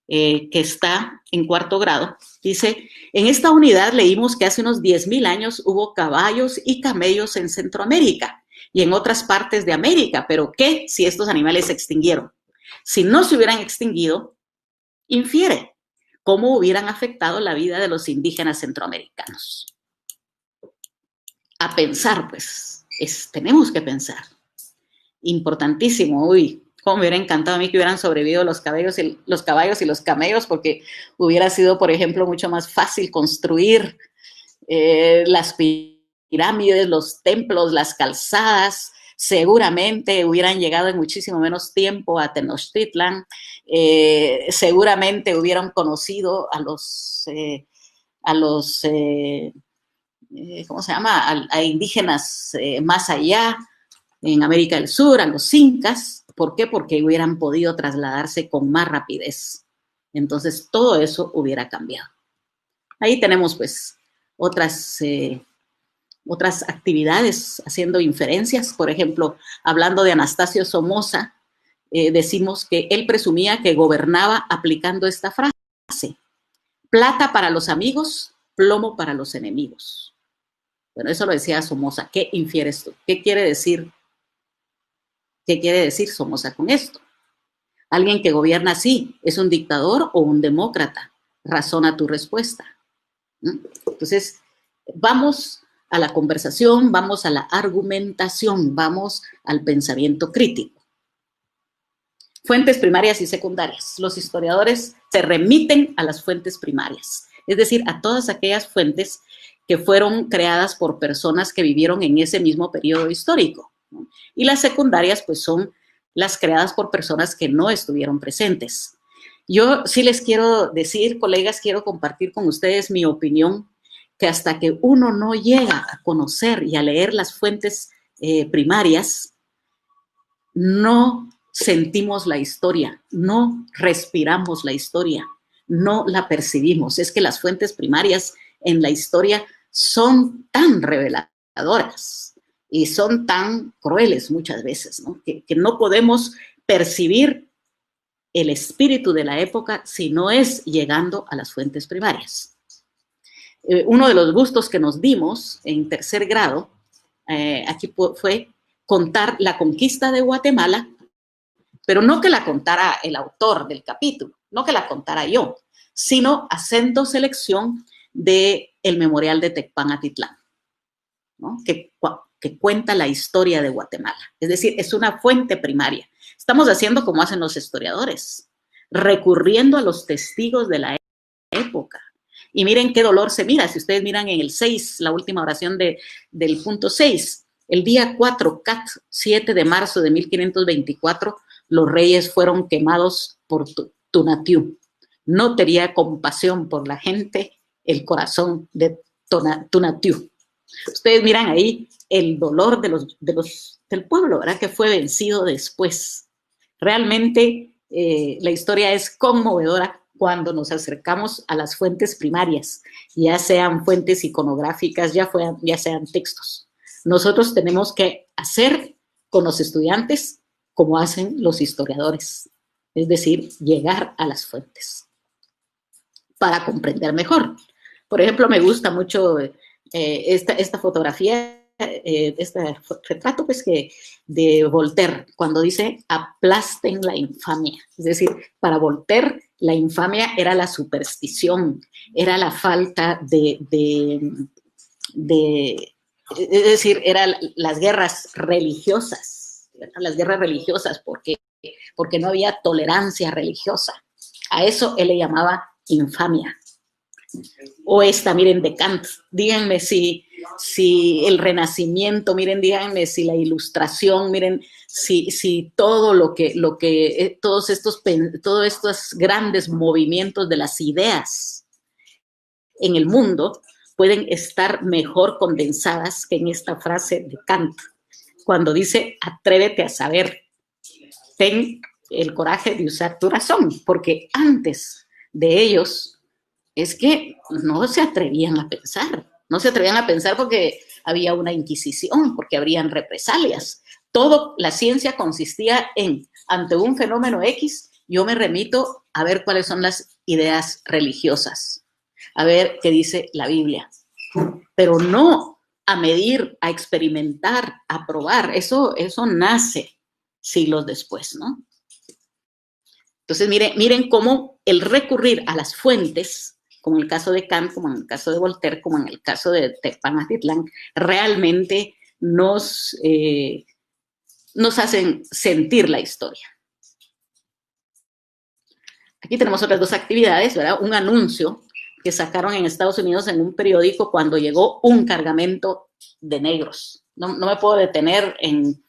que está en 4º grado. Dice, en esta unidad leímos que hace unos 10,000 años hubo caballos y camellos en Centroamérica y en otras partes de América, pero ¿qué si estos animales se extinguieron? Si no se hubieran extinguido, infiere cómo hubieran afectado la vida de los indígenas centroamericanos. A pensar, pues, tenemos que pensar. Importantísimo, cómo me hubiera encantado a mí que hubieran sobrevivido los caballos y los camellos, porque hubiera sido, por ejemplo, mucho más fácil construir las pirámides, los templos, las calzadas. Seguramente hubieran llegado en muchísimo menos tiempo a Tenochtitlan, seguramente hubieran conocido a los ¿cómo se llama? A indígenas más allá, en América del Sur, a los incas. ¿Por qué? Porque hubieran podido trasladarse con más rapidez. Entonces, todo eso hubiera cambiado. Ahí tenemos, pues, otras actividades haciendo inferencias. Por ejemplo, hablando de Anastasio Somoza, decimos que él presumía que gobernaba aplicando esta frase: plata para los amigos, plomo para los enemigos. Bueno, eso lo decía Somoza. ¿Qué infieres tú? ¿Qué quiere decir Somoza con esto? Alguien que gobierna así, ¿es un dictador o un demócrata? Razona tu respuesta. Entonces, vamos a la conversación, vamos a la argumentación, vamos al pensamiento crítico. Fuentes primarias y secundarias. Los historiadores se remiten a las fuentes primarias, es decir, a todas aquellas fuentes que fueron creadas por personas que vivieron en ese mismo periodo histórico, ¿no? Y las secundarias, pues, son las creadas por personas que no estuvieron presentes. Yo sí les quiero decir, colegas, quiero compartir con ustedes mi opinión, que hasta que uno no llega a conocer y a leer las fuentes primarias, no sentimos la historia, no respiramos la historia, no la percibimos. Es que las fuentes primarias en la historia son tan reveladoras y son tan crueles muchas veces, ¿no? Que no podemos percibir el espíritu de la época si no es llegando a las fuentes primarias. Uno de los gustos que nos dimos en 3er grado, aquí fue contar la conquista de Guatemala, pero no que la contara el autor del capítulo, no que la contara yo, sino haciendo selección del Memorial de Tecpan-Atitlán, ¿no? que cuenta la historia de Guatemala. Es decir, es una fuente primaria. Estamos haciendo como hacen los historiadores, recurriendo a los testigos de la época. Y miren qué dolor se mira. Si ustedes miran en el 6, la última oración del punto 6, el día 4, Cat 7 de marzo de 1524, los reyes fueron quemados por Tonatiuh. No tenía compasión por la gente el corazón de Tonatiuh. Ustedes miran ahí el dolor del pueblo, ¿verdad? Que fue vencido después. Realmente la historia es conmovedora cuando nos acercamos a las fuentes primarias, ya sean fuentes iconográficas, ya sean textos. Nosotros tenemos que hacer con los estudiantes como hacen los historiadores, es decir, llegar a las fuentes para comprender mejor. Por ejemplo, me gusta mucho esta fotografía, este retrato, pues, de Voltaire, cuando dice aplasten la infamia. Es decir, para Voltaire la infamia era la superstición, era la falta es decir, eran las guerras religiosas, porque porque no había tolerancia religiosa. A eso él le llamaba infamia. O esta, miren, de Kant. Díganme si el Renacimiento, miren, díganme si la Ilustración, miren, si todo todos estos grandes movimientos de las ideas en el mundo pueden estar mejor condensadas que en esta frase de Kant, cuando dice, atrévete a saber, ten el coraje de usar tu razón, porque antes de ellos es que no se atrevían a pensar porque había una inquisición, porque habrían represalias. La ciencia consistía en, ante un fenómeno X, yo me remito a ver cuáles son las ideas religiosas, a ver qué dice la Biblia, pero no a medir, a experimentar, a probar. Eso nace siglos después, ¿no? Entonces, miren cómo el recurrir a las fuentes, como en el caso de Kant, como en el caso de Voltaire, como en el caso de Tepazatlan, realmente nos hacen sentir la historia. Aquí tenemos otras dos actividades, ¿verdad? Un anuncio que sacaron en Estados Unidos en un periódico cuando llegó un cargamento de negros. No me puedo detener en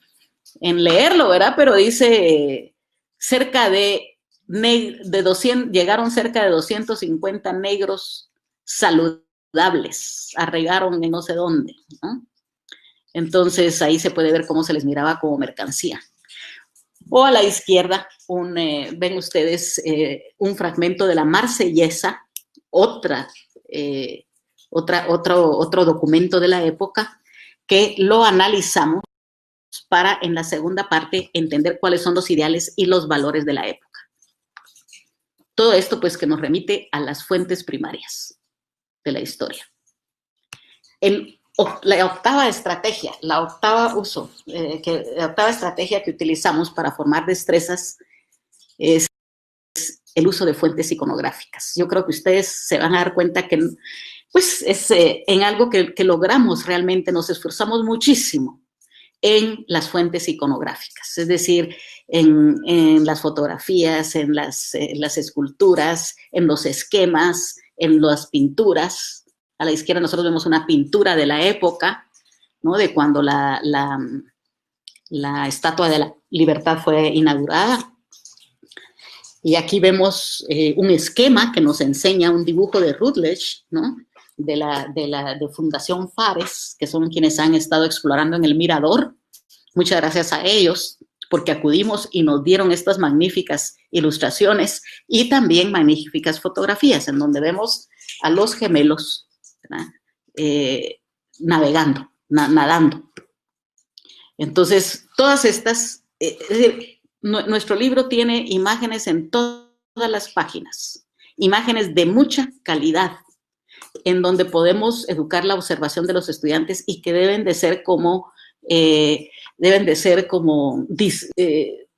leerlo, ¿verdad? Pero dice cerca de 200, llegaron cerca de 250 negros saludables, arraigaron en no sé dónde, ¿no? Entonces ahí se puede ver cómo se les miraba como mercancía. O a la izquierda, ven ustedes un fragmento de la Marsellesa, otro documento de la época, que lo analizamos para en la segunda parte entender cuáles son los ideales y los valores de la época. Todo esto pues que nos remite a las fuentes primarias de la historia. La octava estrategia, la octava estrategia que utilizamos para formar destrezas es el uso de fuentes iconográficas. Yo creo que ustedes se van a dar cuenta que pues es en algo que logramos realmente, nos esforzamos muchísimo en las fuentes iconográficas, es decir, en las fotografías, en las esculturas, en los esquemas, en las pinturas. A la izquierda nosotros vemos una pintura de la época, ¿no? De cuando la Estatua de la Libertad fue inaugurada. Y aquí vemos un esquema que nos enseña un dibujo de Routledge, ¿no? de Fundación Fares, que son quienes han estado explorando en el Mirador. Muchas gracias a ellos, porque acudimos y nos dieron estas magníficas ilustraciones y también magníficas fotografías, en donde vemos a los gemelos nadando. Entonces, todas estas, es decir, nuestro libro tiene imágenes en todas las páginas, imágenes de mucha calidad, en donde podemos educar la observación de los estudiantes y que deben de ser como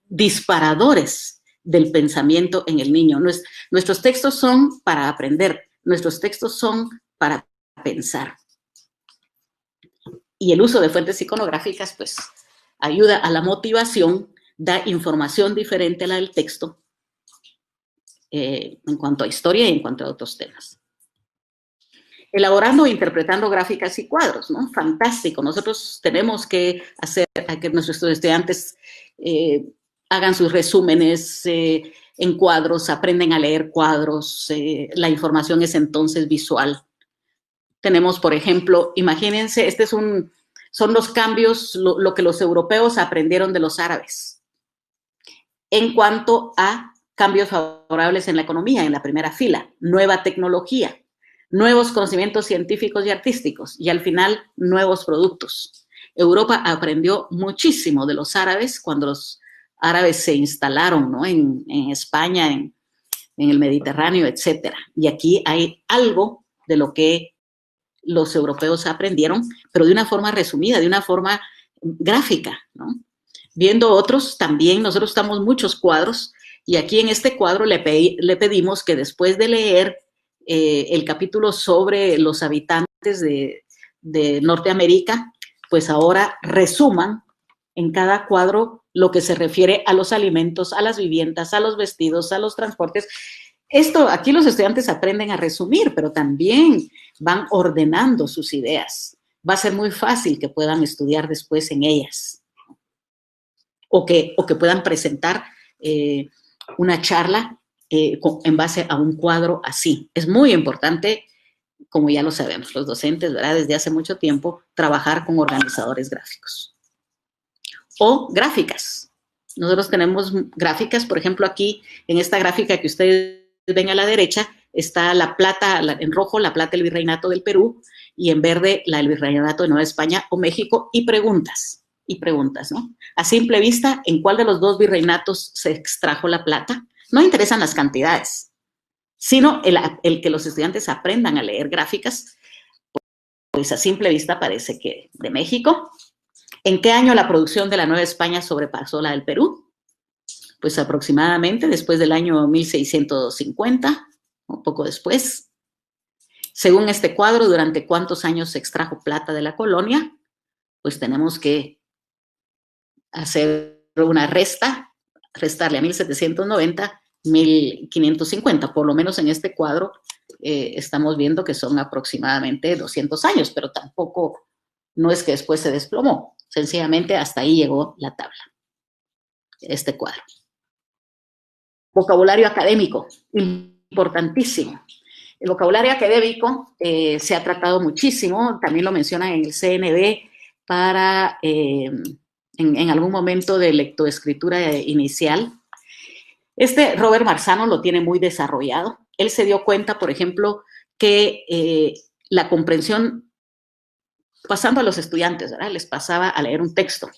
disparadores del pensamiento en el niño. Nuestros textos son para aprender, nuestros textos son para pensar. Y el uso de fuentes iconográficas, pues, ayuda a la motivación, da información diferente a la del texto en cuanto a historia y en cuanto a otros temas. Elaborando e interpretando gráficas y cuadros, ¿no? Fantástico. Nosotros tenemos que hacer a que nuestros estudiantes hagan sus resúmenes en cuadros, aprenden a leer cuadros, la información es entonces visual. Tenemos, por ejemplo, imagínense, son los cambios, lo que los europeos aprendieron de los árabes en cuanto a cambios favorables en la economía, en la primera fila, nueva tecnología, nuevos conocimientos científicos y artísticos, y al final, nuevos productos. Europa aprendió muchísimo de los árabes cuando los árabes se instalaron, ¿no? en España, en el Mediterráneo, etcétera. Y aquí hay algo de lo que los europeos aprendieron, pero de una forma resumida, de una forma gráfica, ¿no? Viendo otros, también nosotros estamos muchos cuadros, y aquí en este cuadro le pedimos que después de leer el capítulo sobre los habitantes de Norteamérica, pues ahora resuman en cada cuadro lo que se refiere a los alimentos, a las viviendas, a los vestidos, a los transportes. Esto, aquí los estudiantes aprenden a resumir, pero también van ordenando sus ideas. Va a ser muy fácil que puedan estudiar después en ellas. O que puedan presentar una charla en base a un cuadro así. Es muy importante, como ya lo sabemos, los docentes, ¿verdad? Desde hace mucho tiempo, trabajar con organizadores gráficos. O gráficas. Nosotros tenemos gráficas, por ejemplo, aquí, en esta gráfica que ustedes ven a la derecha, está la plata, en rojo, la plata del Virreinato del Perú, y en verde, la del Virreinato de Nueva España o México, y preguntas, ¿no? A simple vista, ¿en cuál de los dos virreinatos se extrajo la plata? No interesan las cantidades, sino el que los estudiantes aprendan a leer gráficas, pues a simple vista parece que de México. ¿En qué año la producción de la Nueva España sobrepasó la del Perú? Pues aproximadamente después del año 1650, un poco después. Según este cuadro, ¿durante cuántos años se extrajo plata de la colonia? Pues tenemos que hacer una restarle a 1790, 1550. Por lo menos en este cuadro estamos viendo que son aproximadamente 200 años, pero tampoco no es que después se desplomó. Sencillamente hasta ahí llegó la tabla, este cuadro. Vocabulario académico, importantísimo. El vocabulario académico se ha tratado muchísimo, también lo mencionan en el CNB para, en algún momento de lectoescritura inicial. Robert Marzano lo tiene muy desarrollado. Él se dio cuenta, por ejemplo, que la comprensión, pasando a los estudiantes, ¿verdad? Les pasaba a leer un texto.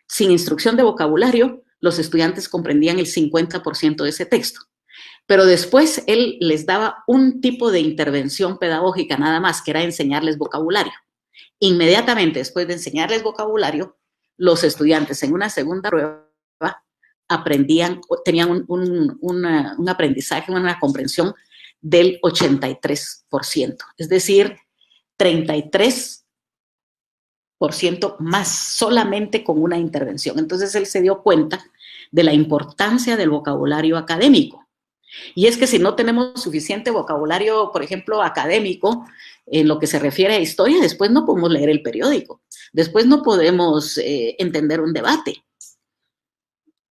Sin instrucción de vocabulario, los estudiantes comprendían el 50% de ese texto. Pero después él les daba un tipo de intervención pedagógica nada más, que era enseñarles vocabulario. Inmediatamente después de enseñarles vocabulario, los estudiantes en una segunda prueba tenían un aprendizaje, una comprensión del 83%. Es decir, 33% más solamente con una intervención. Entonces él se dio cuenta de la importancia del vocabulario académico. Y es que si no tenemos suficiente vocabulario, por ejemplo, académico, en lo que se refiere a historia, después no podemos leer el periódico, después no podemos entender un debate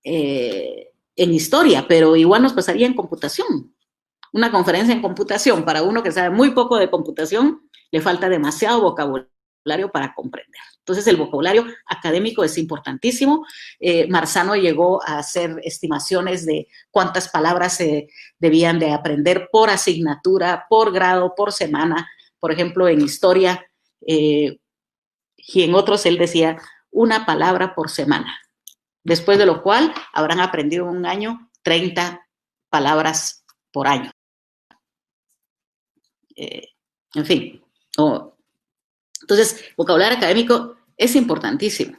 en historia, pero igual nos pasaría en computación. Una conferencia en computación, para uno que sabe muy poco de computación, le falta demasiado vocabulario para comprender. Entonces, el vocabulario académico es importantísimo. Marzano llegó a hacer estimaciones de cuántas palabras se debían de aprender por asignatura, por grado, por semana. Por ejemplo, en historia y en otros él decía una palabra por semana. Después de lo cual habrán aprendido en un año 30 palabras por año. En fin. Entonces, vocabulario académico es importantísimo.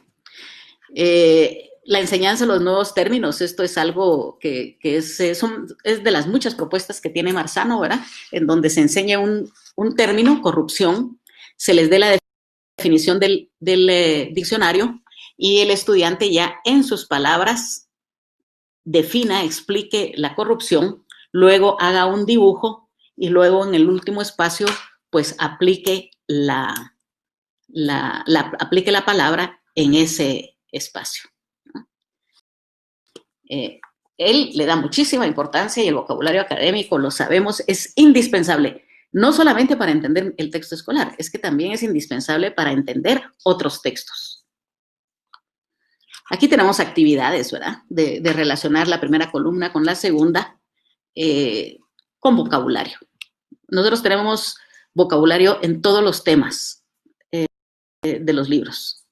La enseñanza de los nuevos términos, esto es algo que es de las muchas propuestas que tiene Marzano, ¿verdad? En donde se enseña un término, corrupción, se les dé la definición del diccionario y el estudiante ya en sus palabras defina, explique la corrupción, luego haga un dibujo y luego en el último espacio pues aplique la palabra en ese espacio. Él le da muchísima importancia y el vocabulario académico, lo sabemos, es indispensable, no solamente para entender el texto escolar, es que también es indispensable para entender otros textos. Aquí tenemos actividades, ¿verdad? De relacionar la primera columna con la segunda con vocabulario. Nosotros tenemos vocabulario en todos los temas de los libros.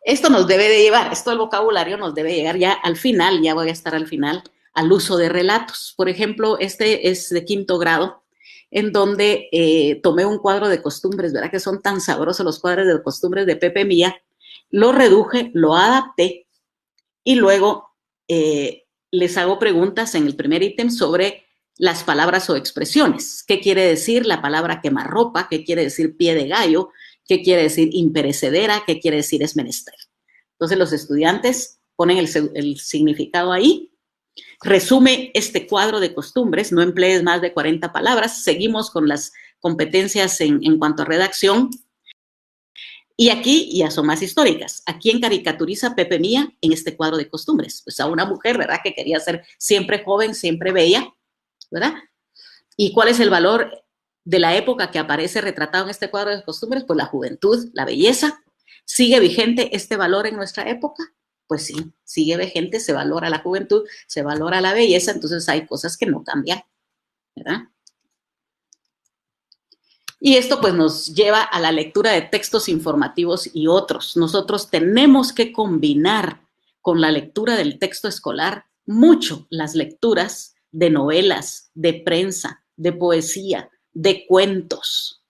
Esto nos debe de llevar, esto del vocabulario nos debe llegar ya al final, ya voy a estar al final, al uso de relatos. Por ejemplo, este es de 5º grado, en donde tomé un cuadro de costumbres, ¿verdad? Que son tan sabrosos los cuadros de costumbres de Pepe Mía. Lo reduje, lo adapté y luego les hago preguntas en el primer ítem sobre las palabras o expresiones. ¿Qué quiere decir la palabra quemarropa? ¿Qué quiere decir pie de gallo? ¿Qué quiere decir imperecedera? ¿Qué quiere decir es menester? Entonces los estudiantes ponen el significado ahí. Resume este cuadro de costumbres, no emplees más de 40 palabras. Seguimos con las competencias en cuanto a redacción. Y aquí ya son más históricas. ¿A quién caricaturiza Pepe Mía en este cuadro de costumbres? Pues a una mujer, ¿verdad? Que quería ser siempre joven, siempre bella, ¿verdad? ¿Y cuál es el valor de la época que aparece retratado en este cuadro de costumbres? Pues la juventud, la belleza. ¿Sigue vigente este valor en nuestra época? Pues sí, sigue vigente, se valora la juventud, se valora la belleza, entonces hay cosas que no cambian, ¿verdad? Y esto pues nos lleva a la lectura de textos informativos y otros. Nosotros tenemos que combinar con la lectura del texto escolar mucho las lecturas de novelas, de prensa, de poesía, de cuentos,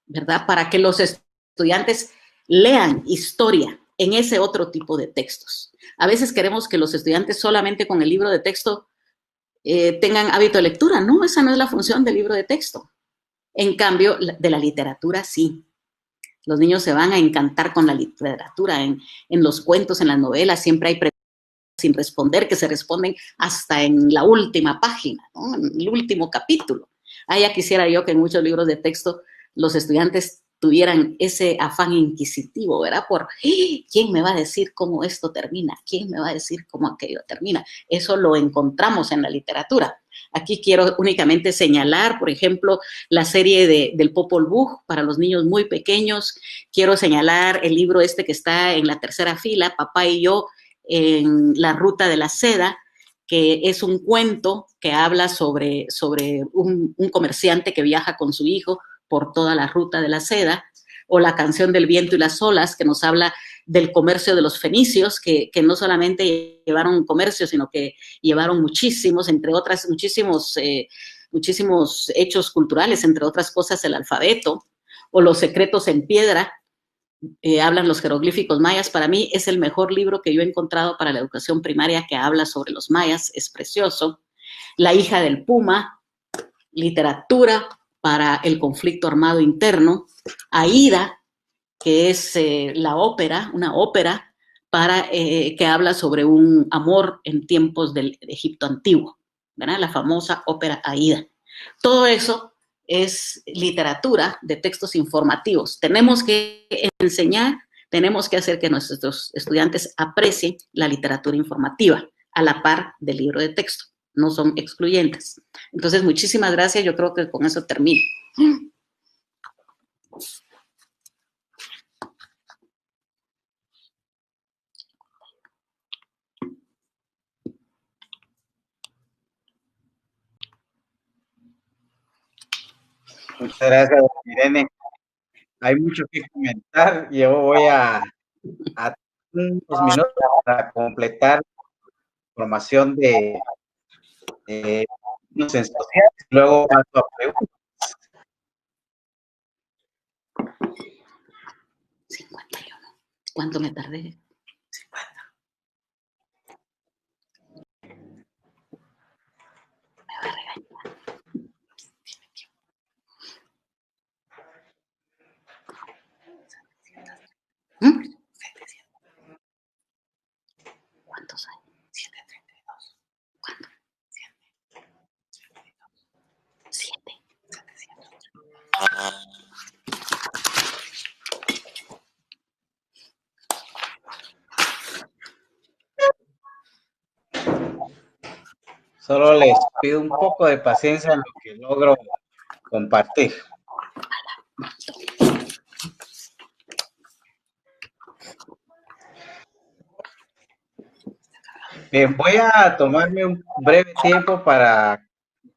¿verdad? Para que los estudiantes lean historia en ese otro tipo de textos. A veces queremos que los estudiantes solamente con el libro de texto tengan hábito de lectura. No, esa no es la función del libro de texto. En cambio, de la literatura sí. Los niños se van a encantar con la literatura, en los cuentos, en las novelas, siempre hay preguntas sin responder que se responden hasta en la última página, ¿no? En el último capítulo. Ya quisiera yo que en muchos libros de texto los estudiantes tuvieran ese afán inquisitivo, ¿verdad? Por, ¿quién me va a decir cómo esto termina? ¿Quién me va a decir cómo aquello termina? Eso lo encontramos en la literatura. Aquí quiero únicamente señalar, por ejemplo, la serie del Popol Vuh para los niños muy pequeños. Quiero señalar el libro este que está en la tercera fila, Papá y yo, en la ruta de la seda, que es un cuento que habla sobre un comerciante que viaja con su hijo por toda la ruta de la seda, o la canción del viento y las olas, que nos habla del comercio de los fenicios, que no solamente llevaron comercio, sino que llevaron muchísimos, entre otras, muchísimos hechos culturales, entre otras cosas el alfabeto, o Los secretos en piedra, hablan los jeroglíficos mayas. Para mí es el mejor libro que yo he encontrado para la educación primaria que habla sobre los mayas, es precioso. La hija del puma, literatura para el conflicto armado interno. Aída, que es la ópera, una ópera para, que habla sobre un amor en tiempos del Egipto antiguo, ¿verdad? La famosa ópera Aída. Todo eso es literatura de textos informativos. Tenemos que enseñar, tenemos que hacer que nuestros estudiantes aprecien la literatura informativa a la par del libro de texto. No son excluyentes. Entonces, muchísimas gracias. Yo creo que con eso termino. Muchas gracias, Irene. Hay mucho que comentar. Yo voy a unos minutos para completar la información de los sociales. Luego paso a preguntas. 51. ¿Cuánto me tardé? 50. Me va a regañar. ¿Mm? 700. ¿Cuántos hay? 732. ¿Cuánto? 7. 700. Solo les pido un poco de paciencia en lo que logro compartir. Voy a tomarme un breve tiempo para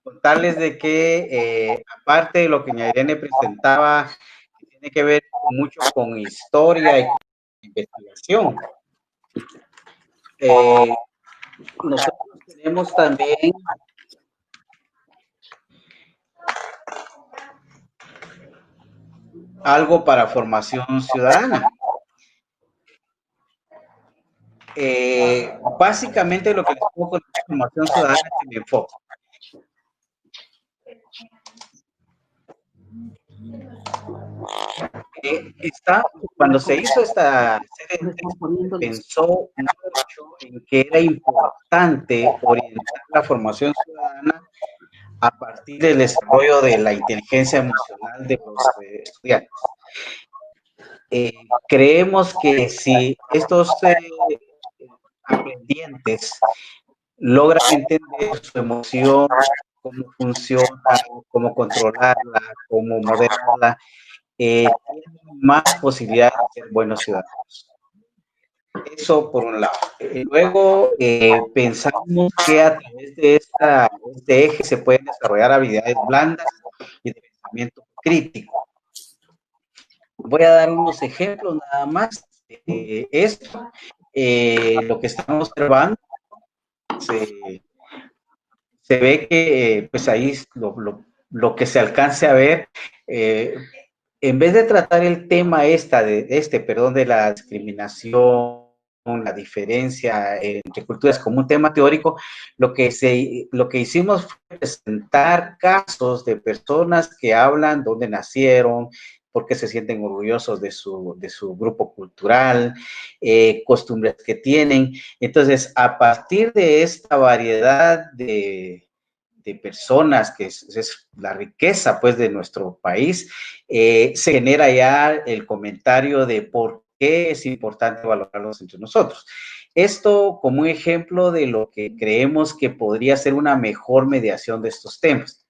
contarles de que, aparte de lo que Irene presentaba, tiene que ver mucho con historia y con investigación. Nosotros tenemos también algo para formación ciudadana. Básicamente lo que les pongo con la formación ciudadana es que me enfoco. Cuando se hizo esta serie de textos, se pensó mucho en que era importante orientar la formación ciudadana a partir del desarrollo de la inteligencia emocional de los estudiantes. Creemos que si estos aprendientes logran entender su emoción, cómo funciona, cómo controlarla, cómo moderarla, tienen más posibilidades de ser buenos ciudadanos. Eso por un lado. Luego, pensamos que a través de este eje se pueden desarrollar habilidades blandas y de pensamiento crítico. Voy a dar unos ejemplos nada más. Esto, lo que estamos observando, se ve que pues ahí lo que se alcance a ver, en vez de tratar el tema de la discriminación, la diferencia entre culturas como un tema teórico, lo que hicimos fue presentar casos de personas que hablan dónde nacieron, por qué se sienten orgullosos de su grupo cultural, costumbres que tienen. Entonces, a partir de esta variedad de personas, que es la riqueza pues de nuestro país, se genera ya el comentario de por qué es importante valorarlos entre nosotros. Esto como un ejemplo de lo que creemos que podría ser una mejor mediación de estos temas.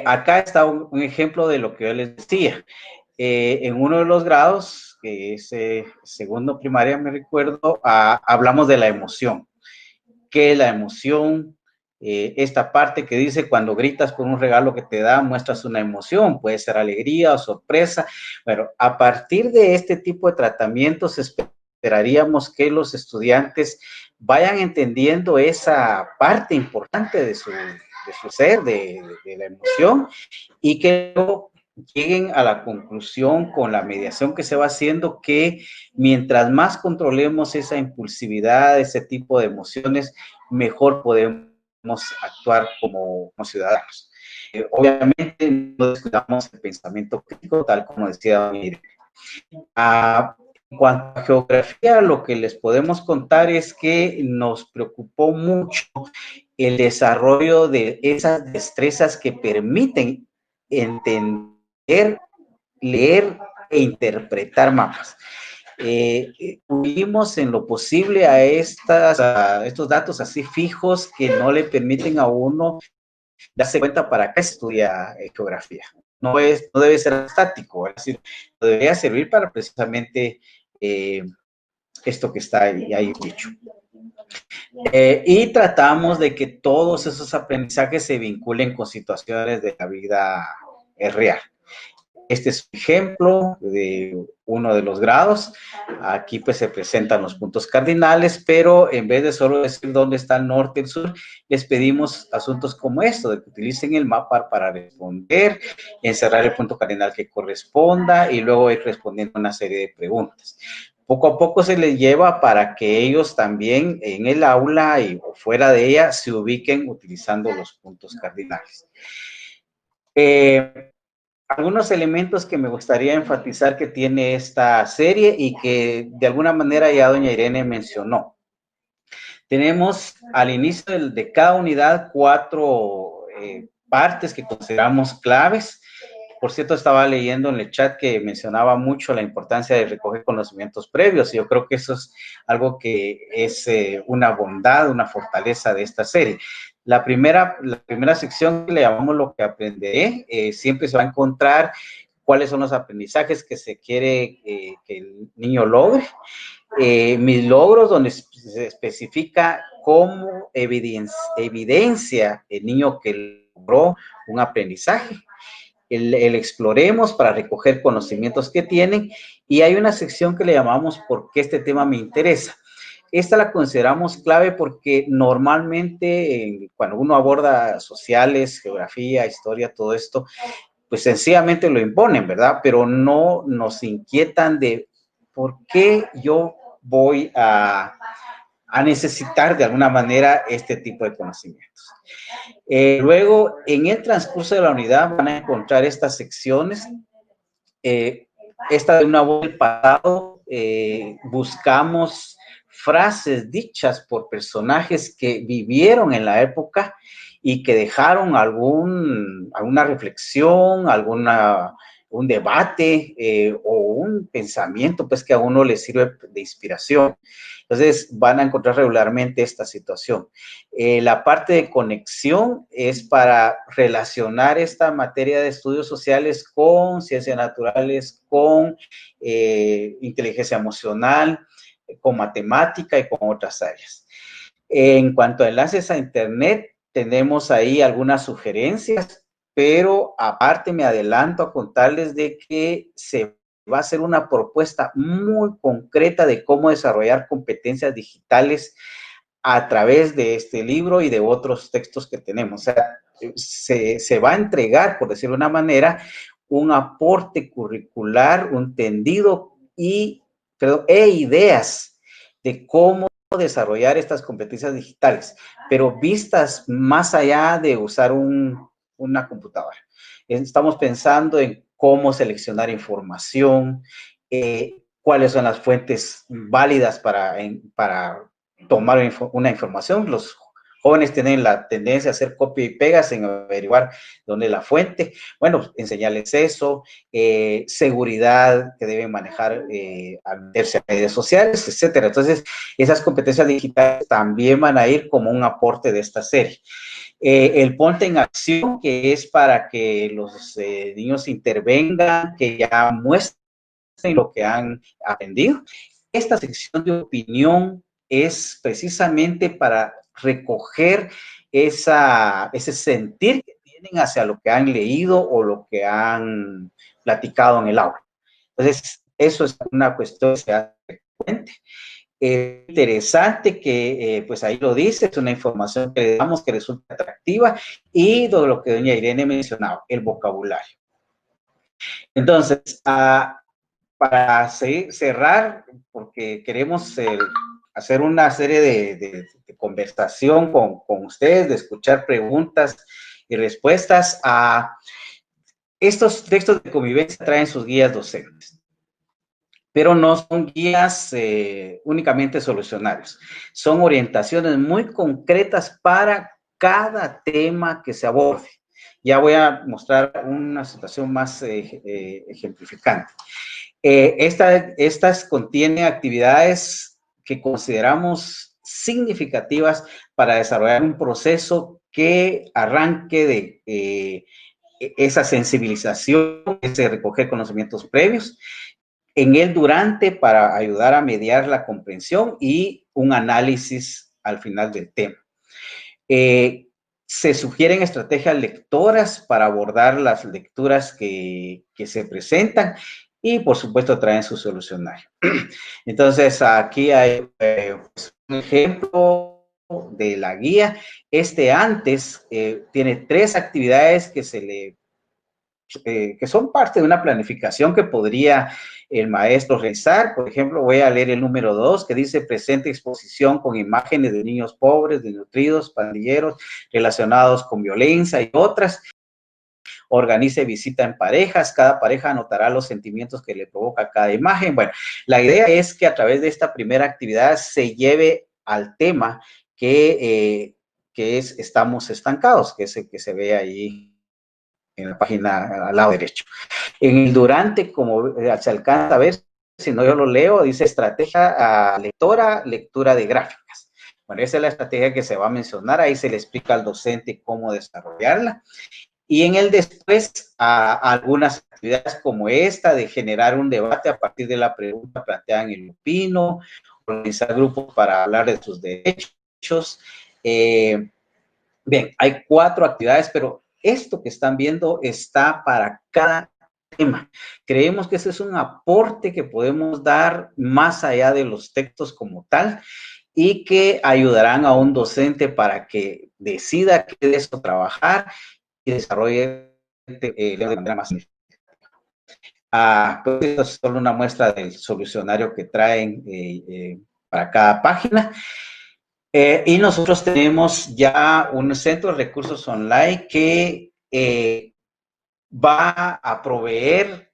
Acá está un ejemplo de lo que yo les decía. En uno de los grados, que es segundo primaria, me recuerdo, hablamos de la emoción. ¿Qué es la emoción? Esta parte que dice cuando gritas por un regalo que te da, muestras una emoción, puede ser alegría o sorpresa. Bueno, a partir de este tipo de tratamientos esperaríamos que los estudiantes vayan entendiendo esa parte importante de su ser, de la emoción, y que luego lleguen a la conclusión con la mediación que se va haciendo, que mientras más controlemos esa impulsividad, ese tipo de emociones, mejor podemos actuar como ciudadanos. Obviamente no descuidamos el pensamiento crítico, tal como decía Irene. En cuanto a geografía, lo que les podemos contar es que nos preocupó mucho el desarrollo de esas destrezas que permiten entender, leer e interpretar mapas. Huimos en lo posible a estos datos así fijos que no le permiten a uno darse cuenta para qué estudia geografía. No debe ser estático, es decir, debería servir para precisamente esto que está ahí dicho. Y tratamos de que todos esos aprendizajes se vinculen con situaciones de la vida real. Este es un ejemplo de uno de los grados. Aquí pues se presentan los puntos cardinales, pero en vez de solo decir dónde está el norte y el sur, les pedimos asuntos como esto, de que utilicen el mapa para responder, encerrar el punto cardinal que corresponda y luego ir respondiendo una serie de preguntas. Poco a poco se les lleva para que ellos también en el aula o fuera de ella se ubiquen utilizando los puntos cardinales. Algunos elementos que me gustaría enfatizar que tiene esta serie y que de alguna manera ya doña Irene mencionó. Tenemos al inicio de cada unidad 4 partes que consideramos claves. Por cierto, estaba leyendo en el chat que mencionaba mucho la importancia de recoger conocimientos previos, y yo creo que eso es algo que es una bondad, una fortaleza de esta serie. La primera sección, que le llamamos lo que aprenderé, siempre se va a encontrar cuáles son los aprendizajes que se quiere que el niño logre. Mis logros, donde se especifica cómo evidencia el niño que logró un aprendizaje. El exploremos para recoger conocimientos que tienen, y hay una sección que le llamamos ¿por qué este tema me interesa? Esta la consideramos clave porque normalmente cuando uno aborda sociales, geografía, historia, todo esto, pues sencillamente lo imponen, ¿verdad? Pero no nos inquietan de por qué yo voy a a necesitar de alguna manera este tipo de conocimientos. Luego, en el transcurso de la unidad van a encontrar estas secciones. Esta de una voz del pasado, buscamos frases dichas por personajes que vivieron en la época y que dejaron alguna reflexión, un debate o un pensamiento, pues, que a uno le sirve de inspiración. Entonces, van a encontrar regularmente esta situación. La parte de conexión es para relacionar esta materia de estudios sociales con ciencias naturales, con inteligencia emocional, con matemática y con otras áreas. En cuanto a enlaces a Internet, tenemos ahí algunas sugerencias, pero aparte me adelanto a contarles de que se va a hacer una propuesta muy concreta de cómo desarrollar competencias digitales a través de este libro y de otros textos que tenemos. O sea, se va a entregar, por decirlo de una manera, un aporte curricular, un tendido e ideas de cómo desarrollar estas competencias digitales, pero vistas más allá de usar una computadora. Estamos pensando en cómo seleccionar información, cuáles son las fuentes válidas para tomar una información. Los jóvenes tienen la tendencia a hacer copia y pega sin averiguar dónde es la fuente. Bueno, enseñarles eso, seguridad que deben manejar al meterse a redes sociales, etcétera. Entonces, esas competencias digitales también van a ir como un aporte de esta serie. El ponte en acción, que es para que los niños intervengan, que ya muestren lo que han aprendido. Esta sección de opinión es precisamente para recoger ese sentir que tienen hacia lo que han leído o lo que han platicado en el aula. Entonces, eso es una cuestión que se hace frecuente. Interesante que, pues ahí lo dice, es una información que le damos que resulta atractiva y todo lo que doña Irene mencionaba, el vocabulario. Entonces, para cerrar, porque queremos hacer una serie de conversación con ustedes, de escuchar preguntas y respuestas a estos textos de convivencia, traen sus guías docentes, pero no son guías únicamente solucionarios, son orientaciones muy concretas para cada tema que se aborde. Ya voy a mostrar una situación más ejemplificante. Estas contienen actividades que consideramos significativas para desarrollar un proceso que arranque de esa sensibilización, ese recoger conocimientos previos, en el durante para ayudar a mediar la comprensión y un análisis al final del tema. Se sugieren estrategias lectoras para abordar las lecturas que se presentan y, por supuesto, traen su solucionario. Entonces, aquí hay un ejemplo de la guía. Antes tiene 3 actividades que son parte de una planificación que podría el maestro realizar. Por ejemplo, voy a leer el número 2, que dice: presente exposición con imágenes de niños pobres, desnutridos, pandilleros, relacionados con violencia y otras. Organice visita en parejas, cada pareja anotará los sentimientos que le provoca cada imagen. Bueno, la idea es que a través de esta primera actividad se lleve al tema que es Estamos estancados, que es el que se ve ahí en la página al lado derecho. En el durante, como se alcanza a ver, si no yo lo leo, dice estrategia lectora, lectura de gráficas. Bueno, esa es la estrategia que se va a mencionar, ahí se le explica al docente cómo desarrollarla. Y en el después, algunas actividades como esta, de generar un debate a partir de la pregunta planteada en el Lupino, organizar grupos para hablar de sus derechos. Bien, hay 4 actividades, pero esto que están viendo está para cada tema. Creemos que ese es un aporte que podemos dar más allá de los textos como tal y que ayudarán a un docente para que decida qué de eso trabajar y desarrolle de manera más significativa. Pues esto es solo una muestra del solucionario que traen para cada página. Y nosotros tenemos ya un centro de recursos online que va a proveer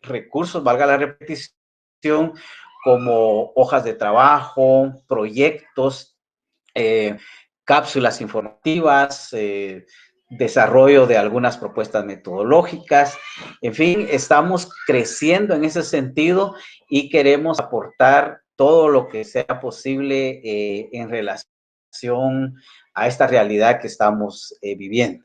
recursos, valga la repetición, como hojas de trabajo, proyectos, cápsulas informativas, desarrollo de algunas propuestas metodológicas. En fin, estamos creciendo en ese sentido y queremos aportar todo lo que sea posible en relación a esta realidad que estamos viviendo.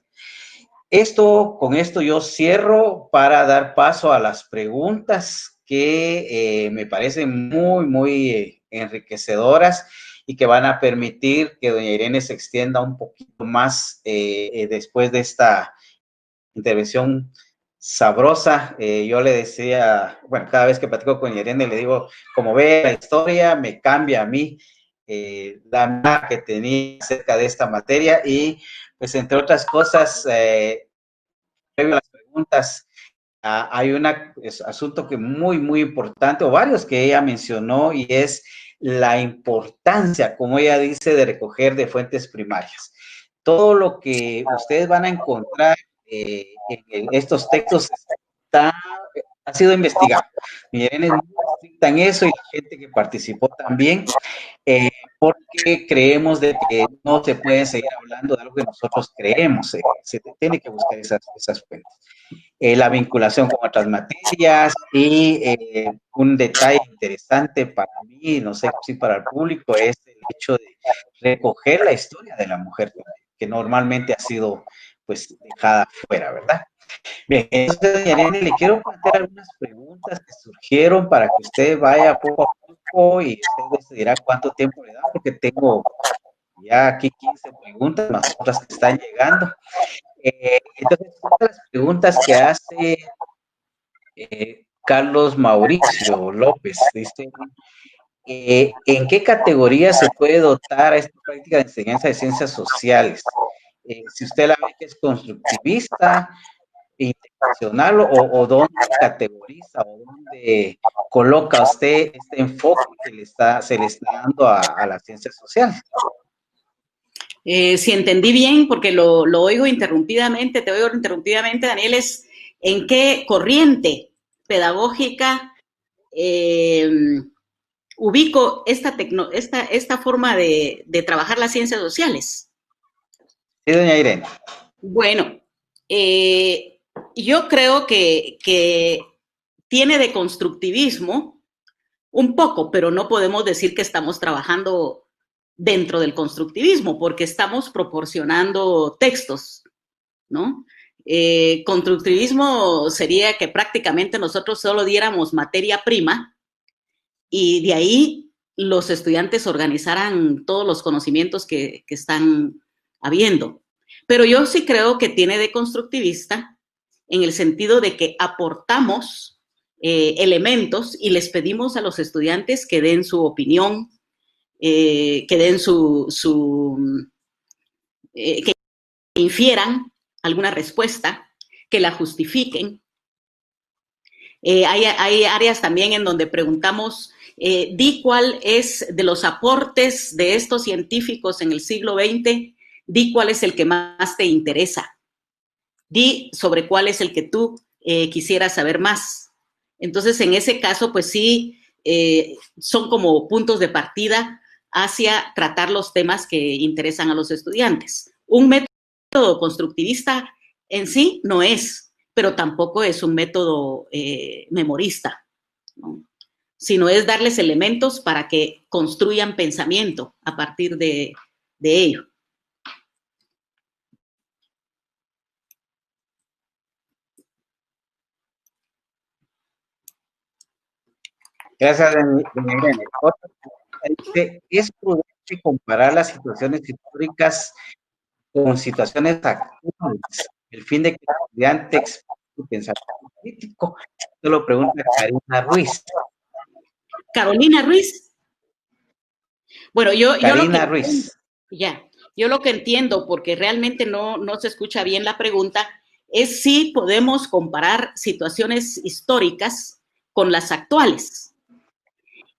Con esto yo cierro para dar paso a las preguntas que me parecen muy enriquecedoras y que van a permitir que doña Irene se extienda un poquito más después de esta intervención sabrosa. Yo le decía, bueno, cada vez que platico con Irene le digo, como ve la historia, me cambia a mí la mirada que tenía acerca de esta materia y pues entre otras cosas, previo a las preguntas, hay un asunto que muy importante, o varios que ella mencionó, y es la importancia, como ella dice, de recoger de fuentes primarias. Todo lo que ustedes van a encontrar en estos textos ha sido investigado. Miren, es muy estricta en eso y la gente que participó también, porque creemos de que no se puede seguir hablando de algo que nosotros creemos, se tiene que buscar esas fuentes. La vinculación con otras materias y un detalle interesante para mí, no sé si para el público, es el hecho de recoger la historia de la mujer, que normalmente ha sido pues dejada fuera, ¿verdad? Bien, entonces, doña Irene, le quiero plantear algunas preguntas que surgieron para que usted vaya poco a poco y usted decidirá cuánto tiempo le da, porque tengo ya aquí 15 preguntas, más otras que están llegando. Entonces, una de las preguntas que hace Carlos Mauricio López dice, ¿en qué categoría se puede dotar a esta práctica de enseñanza de ciencias sociales? Si usted la ve que es constructivista, intencional o dónde categoriza o dónde coloca usted este enfoque que se le está dando a la ciencia social. Si entendí bien, porque lo oigo interrumpidamente, te oigo interrumpidamente, Daniel, es en qué corriente pedagógica ubico esta forma de trabajar las ciencias sociales. Sí, doña Irene. Bueno, yo creo que tiene de constructivismo un poco, pero no podemos decir que estamos trabajando dentro del constructivismo, porque estamos proporcionando textos, ¿no? Constructivismo sería que prácticamente nosotros solo diéramos materia prima y de ahí los estudiantes organizaran todos los conocimientos que están habiendo. Pero yo sí creo que tiene de constructivista en el sentido de que aportamos elementos y les pedimos a los estudiantes que den su opinión, que den que infieran alguna respuesta, que la justifiquen. Hay áreas también en donde preguntamos, di cuál es de los aportes de estos científicos en el siglo XX, di cuál es el que más te interesa, di sobre cuál es el que tú quisieras saber más. Entonces, en ese caso, pues sí, son como puntos de partida hacia tratar los temas que interesan a los estudiantes. Un método constructivista en sí no es, pero tampoco es un método memorista, ¿no? Sino es darles elementos para que construyan pensamiento a partir de ello. Gracias, doña Irene. Otra dice, ¿es prudente comparar las situaciones históricas con situaciones actuales? El fin de que el estudiante exprese su pensamiento político. Esto lo pregunta Karina Ruiz. Carolina Ruiz. Bueno, Karina Ruiz. Yo lo que entiendo, porque realmente no se escucha bien la pregunta, es si podemos comparar situaciones históricas con las actuales.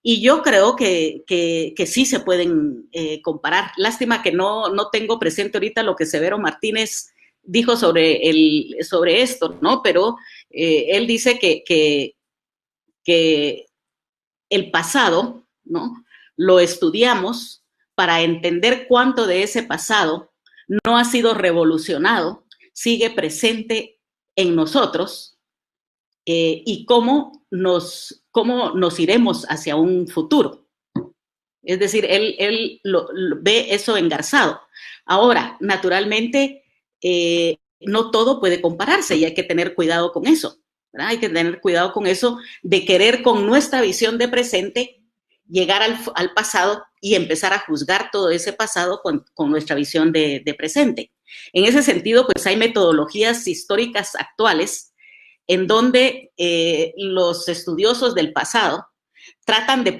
Y yo creo que sí se pueden comparar. Lástima que no tengo presente ahorita lo que Severo Martínez dijo sobre esto, ¿no? Pero él dice que el pasado, ¿no? Lo estudiamos para entender cuánto de ese pasado no ha sido revolucionado, sigue presente en nosotros y cómo nos iremos hacia un futuro. Es decir, él lo ve eso engarzado. Ahora, naturalmente, no todo puede compararse y hay que tener cuidado con eso, ¿verdad? Hay que tener cuidado con eso de querer con nuestra visión de presente llegar al pasado y empezar a juzgar todo ese pasado con nuestra visión de presente. En ese sentido, pues hay metodologías históricas actuales en donde los estudiosos del pasado tratan de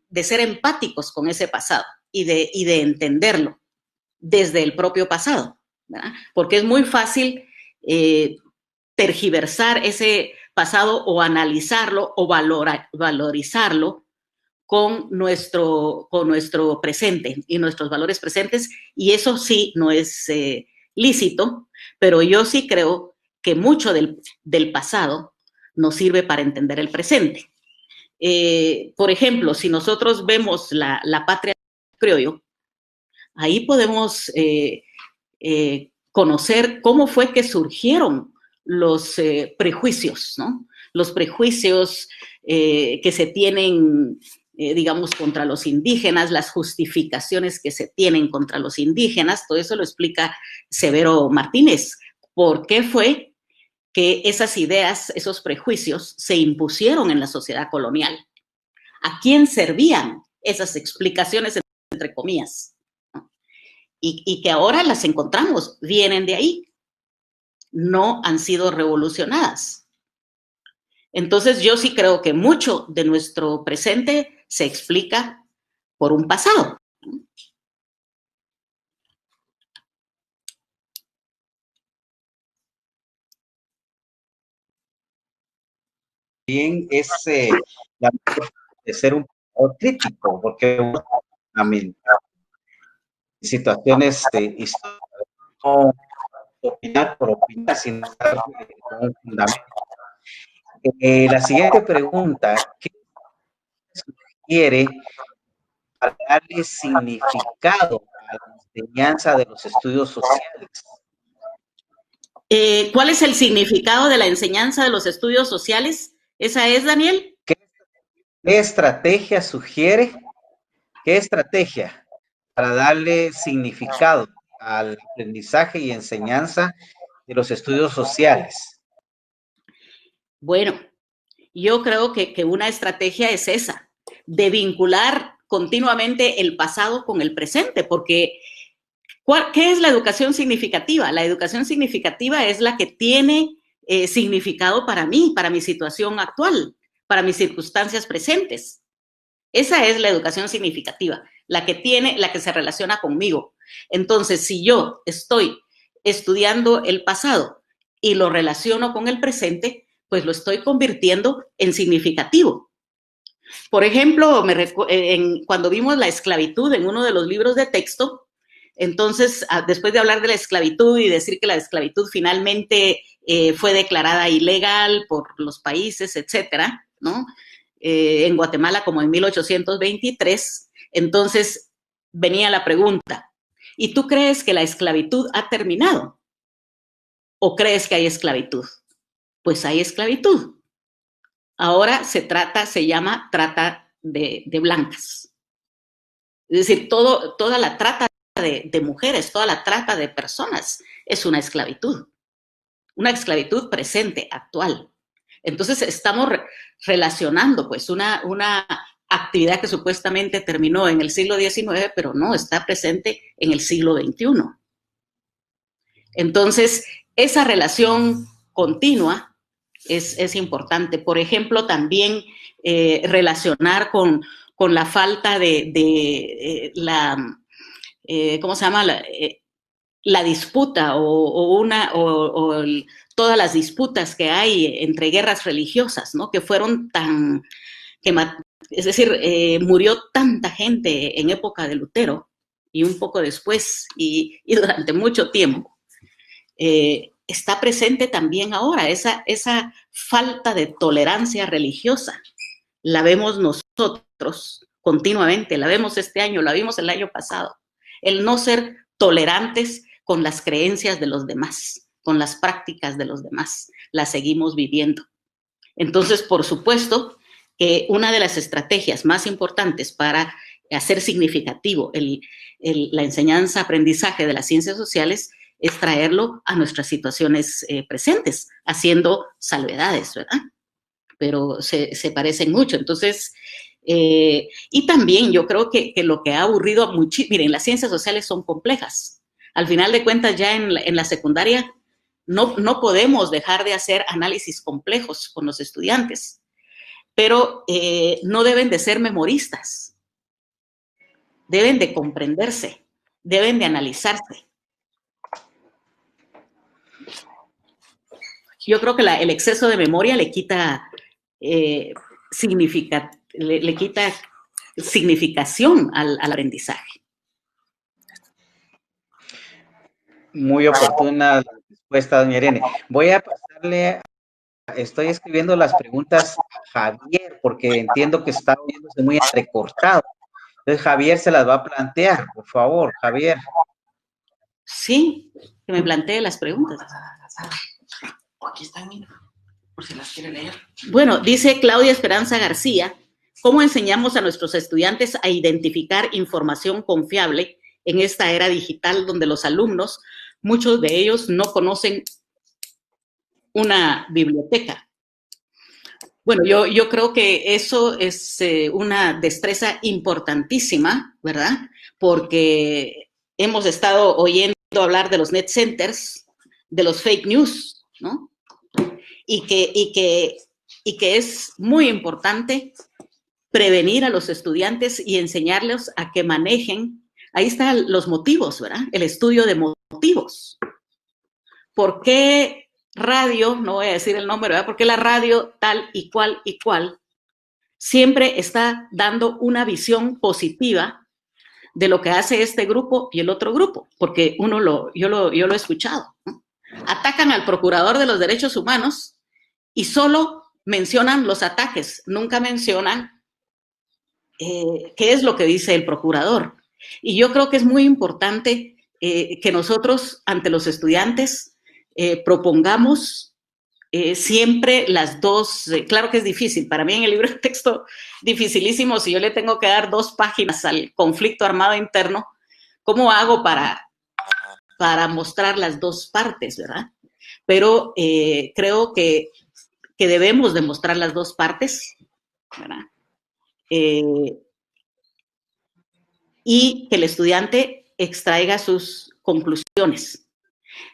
de ser empáticos con ese pasado y de entenderlo desde el propio pasado, ¿verdad? Porque es muy fácil tergiversar ese pasado o analizarlo o valorizarlo con nuestro presente y nuestros valores presentes, y eso sí no es lícito, pero yo sí creo que mucho del pasado nos sirve para entender el presente. Por ejemplo, si nosotros vemos la patria criollo, ahí podemos conocer cómo fue que surgieron los prejuicios, ¿no? Los prejuicios que se tienen, digamos, contra los indígenas, las justificaciones que se tienen contra los indígenas, todo eso lo explica Severo Martínez. ¿Por qué fue que esas ideas, esos prejuicios se impusieron en la sociedad colonial? ¿A quién servían esas explicaciones, entre comillas? ¿No? Y que ahora las encontramos, vienen de ahí, no han sido revolucionadas. Entonces yo sí creo que mucho de nuestro presente se explica por un pasado. Bien, es la de ser un poco crítico, porque también situaciones históricas no opinar por opinar, sin estar con un fundamento. La siguiente pregunta, ¿qué sugiere para darle significado a la enseñanza de los estudios sociales? ¿Cuál es el significado de la enseñanza de los estudios sociales? ¿Esa es, Daniel? ¿Qué estrategia sugiere? ¿Qué estrategia para darle significado al aprendizaje y enseñanza de los estudios sociales? Bueno, yo creo que una estrategia es esa, de vincular continuamente el pasado con el presente, porque ¿qué es la educación significativa? La educación significativa es la que tiene significado para mí, para mi situación actual, para mis circunstancias presentes. Esa es la educación significativa, la que se relaciona conmigo. Entonces, si yo estoy estudiando el pasado y lo relaciono con el presente, pues lo estoy convirtiendo en significativo. Por ejemplo, cuando vimos la esclavitud en uno de los libros de texto, entonces, después de hablar de la esclavitud y decir que la esclavitud finalmente fue declarada ilegal por los países, etcétera, ¿no? En Guatemala como en 1823, entonces venía la pregunta, ¿y tú crees que la esclavitud ha terminado? ¿O crees que hay esclavitud? Pues hay esclavitud. Ahora se llama trata de blancas. Es decir, toda la trata de mujeres, toda la trata de personas es una esclavitud presente, actual. Entonces estamos relacionando pues una actividad que supuestamente terminó en el siglo XIX, pero no, está presente en el siglo XXI. Entonces, esa relación continua es importante. Por ejemplo, también relacionar con la falta de la, ¿cómo se llama? La disputa todas las disputas que hay entre guerras religiosas, ¿no? Que fueron Es decir, murió tanta gente en época de Lutero y un poco después y durante mucho tiempo. Está presente también ahora esa falta de tolerancia religiosa. La vemos nosotros continuamente, la vemos este año, la vimos el año pasado. El no ser tolerantes con las creencias de los demás, con las prácticas de los demás, las seguimos viviendo. Entonces, por supuesto que una de las estrategias más importantes para hacer significativo la enseñanza-aprendizaje de las ciencias sociales es traerlo a nuestras situaciones presentes, haciendo salvedades, ¿verdad? Pero se parecen mucho. Entonces, y también yo creo que lo que ha aburrido a muchísimo, miren, las ciencias sociales son complejas. Al final de cuentas, ya en la secundaria no podemos dejar de hacer análisis complejos con los estudiantes, pero no deben de ser memoristas, deben de comprenderse, deben de analizarse. Yo creo que el exceso de memoria le quita, le quita significación al aprendizaje. Muy oportuna la respuesta, doña Irene. Voy a pasarle, estoy escribiendo las preguntas a Javier, porque entiendo que está oyéndose muy entrecortado. Entonces, Javier se las va a plantear, por favor, Javier. Sí, que me plantee las preguntas. Aquí están, mira, por si las quiere leer. Bueno, dice Claudia Esperanza García, ¿cómo enseñamos a nuestros estudiantes a identificar información confiable en esta era digital donde los alumnos, muchos de ellos, no conocen una biblioteca? Bueno, yo creo que eso es una destreza importantísima, ¿verdad? Porque hemos estado oyendo hablar de los net centers, de los fake news, ¿no? Y que es muy importante prevenir a los estudiantes y enseñarles a que manejen, ahí están los motivos, ¿verdad? El estudio de motivos. ¿Por qué radio, no voy a decir el nombre, ¿verdad? ¿Por qué la radio tal y cual siempre está dando una visión positiva de lo que hace este grupo y el otro grupo? Porque yo lo he escuchado, ¿no? Atacan al procurador de los derechos humanos y solo mencionan los ataques, nunca mencionan qué es lo que dice el procurador. Y yo creo que es muy importante que nosotros ante los estudiantes propongamos siempre las dos, claro que es difícil, para mí en el libro de texto dificilísimo, si yo le tengo que dar 2 páginas al conflicto armado interno, ¿cómo hago para mostrar las dos partes, verdad? Pero creo que debemos demostrar las dos partes, ¿verdad? Y que el estudiante extraiga sus conclusiones.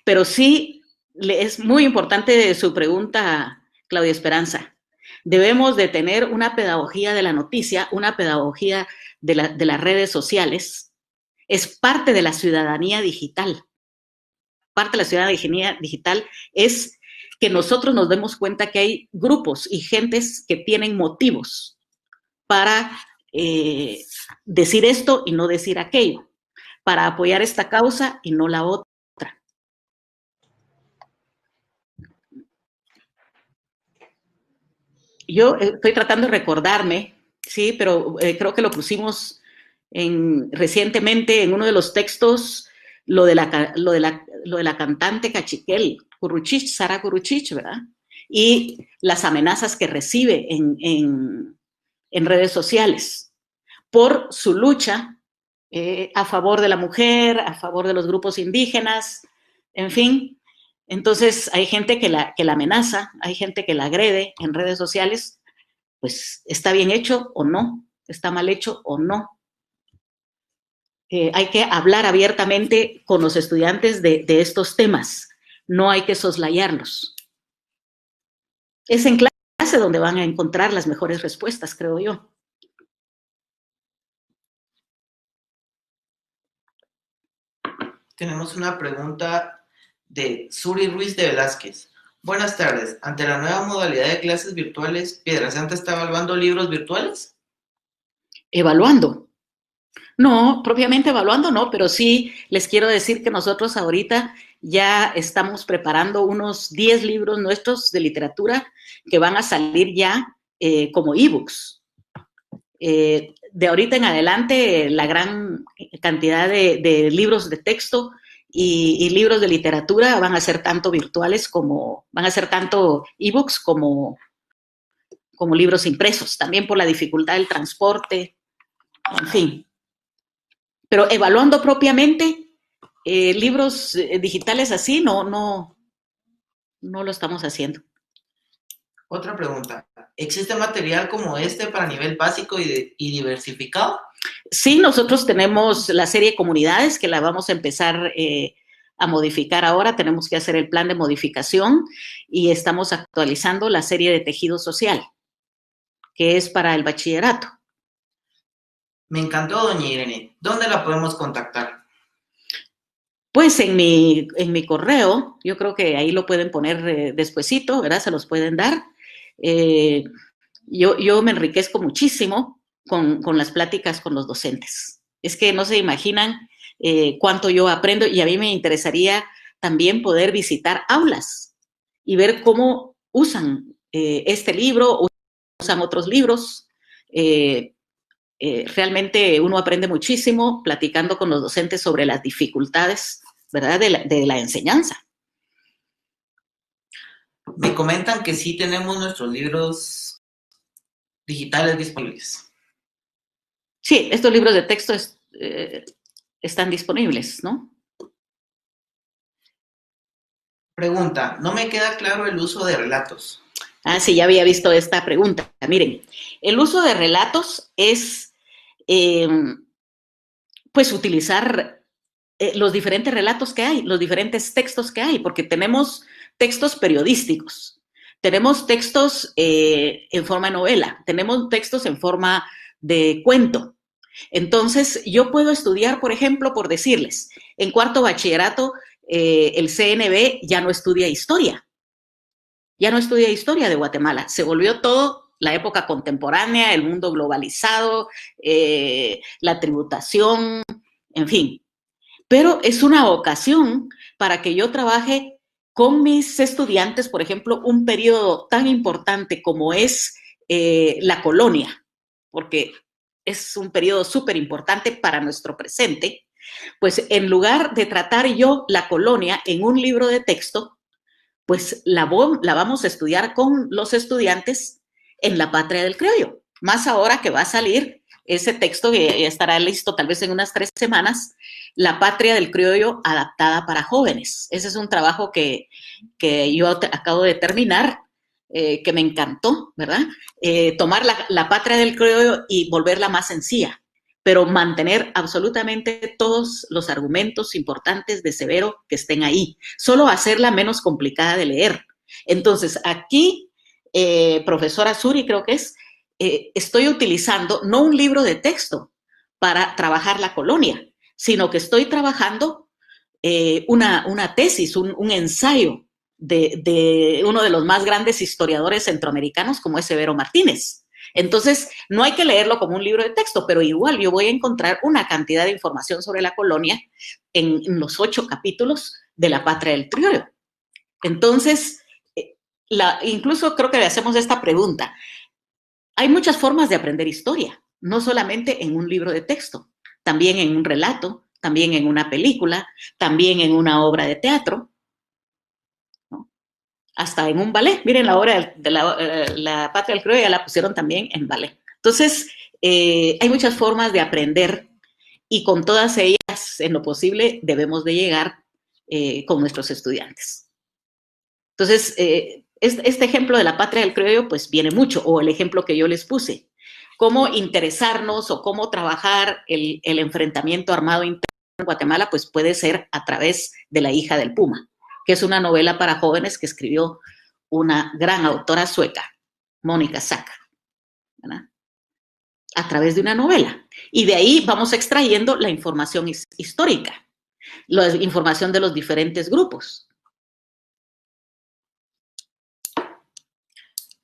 Pero sí es muy importante de su pregunta, Claudia Esperanza. Debemos de tener una pedagogía de la noticia, una pedagogía de las redes sociales. Es parte de la ciudadanía digital. Parte de la ciudadanía digital es que nosotros nos demos cuenta que hay grupos y gentes que tienen motivos para decir esto y no decir aquello, para apoyar esta causa y no la otra. Yo estoy tratando de recordarme, sí, pero creo que lo pusimos recientemente en uno de los textos, lo de la cantante Cachiquel, Sara Kuruchich, ¿verdad? Y las amenazas que recibe en redes sociales por su lucha a favor de la mujer, a favor de los grupos indígenas, en fin. Entonces hay gente que la amenaza, hay gente que la agrede en redes sociales, pues está bien hecho o no, está mal hecho o no. Hay que hablar abiertamente con los estudiantes de estos temas, no hay que soslayarlos. Es en clase donde van a encontrar las mejores respuestas, creo yo. Tenemos una pregunta de Suri Ruiz de Velázquez. Buenas tardes. Ante la nueva modalidad de clases virtuales, ¿Piedrasanta está evaluando libros virtuales? Evaluando. No, propiamente evaluando no, pero sí les quiero decir que nosotros ahorita ya estamos preparando unos 10 libros nuestros de literatura que van a salir ya como ebooks. De ahorita en adelante, la gran cantidad de libros de texto y libros de literatura van a ser tanto virtuales como, van a ser tanto ebooks como libros impresos, también por la dificultad del transporte, en fin. Pero evaluando propiamente libros digitales así, no lo estamos haciendo. Otra pregunta. ¿Existe material como este para nivel básico y diversificado? Sí, nosotros tenemos la serie Comunidades, que la vamos a empezar a modificar ahora. Tenemos que hacer el plan de modificación y estamos actualizando la serie de Tejido Social, que es para el bachillerato. Me encantó, doña Irene. ¿Dónde la podemos contactar? Pues en mi correo, yo creo que ahí lo pueden poner despuesito, ¿verdad? Se los pueden dar. Yo me enriquezco muchísimo con las pláticas con los docentes. Es que no se imaginan cuánto yo aprendo y a mí me interesaría también poder visitar aulas y ver cómo usan este libro, usan otros libros. Realmente uno aprende muchísimo platicando con los docentes sobre las dificultades, ¿verdad?, de la enseñanza. Me comentan que sí tenemos nuestros libros digitales disponibles. Sí, estos libros de texto están disponibles, ¿no? Pregunta, no me queda claro el uso de relatos. Ah, sí, ya había visto esta pregunta. Miren, el uso de relatos es, pues, utilizar los diferentes relatos que hay, los diferentes textos que hay, porque tenemos textos periodísticos, tenemos textos en forma de novela, tenemos textos en forma de cuento. Entonces, yo puedo estudiar, por ejemplo, por decirles, en cuarto bachillerato, el CNB ya no estudia historia de Guatemala, se volvió todo la época contemporánea, el mundo globalizado, la tributación, en fin. Pero es una ocasión para que yo trabaje con mis estudiantes, por ejemplo, un periodo tan importante como es la colonia, porque es un periodo súper importante para nuestro presente. Pues en lugar de tratar yo la colonia en un libro de texto, pues la vamos a estudiar con los estudiantes en la patria del criollo. Más ahora que va a salir ese texto que ya estará listo tal vez en unas 3 semanas, La patria del criollo adaptada para jóvenes. Ese es un trabajo que yo acabo de terminar, que me encantó, ¿verdad? Tomar la patria del criollo y volverla más sencilla, pero mantener absolutamente todos los argumentos importantes de Severo que estén ahí, solo hacerla menos complicada de leer. Entonces, aquí, profesora Suri, creo que es, estoy utilizando no un libro de texto para trabajar la colonia, sino que estoy trabajando una tesis, un ensayo de uno de los más grandes historiadores centroamericanos como es Severo Martínez. Entonces, no hay que leerlo como un libro de texto, pero igual yo voy a encontrar una cantidad de información sobre la colonia en los 8 capítulos de La patria del criollo. Entonces, incluso creo que le hacemos esta pregunta. Hay muchas formas de aprender historia, no solamente en un libro de texto, también en un relato, también en una película, también en una obra de teatro, ¿no? Hasta en un ballet. Miren, la obra de la patria del criollo ya la pusieron también en ballet. Entonces, hay muchas formas de aprender y con todas ellas, en lo posible, debemos de llegar con nuestros estudiantes. Entonces, este ejemplo de la patria del criollo, pues viene mucho, o el ejemplo que yo les puse, cómo interesarnos o cómo trabajar el enfrentamiento armado interno en Guatemala, pues puede ser a través de La hija del Puma, que es una novela para jóvenes que escribió una gran autora sueca, Mónica Sacker, ¿verdad? A través de una novela. Y de ahí vamos extrayendo la información histórica, la información de los diferentes grupos.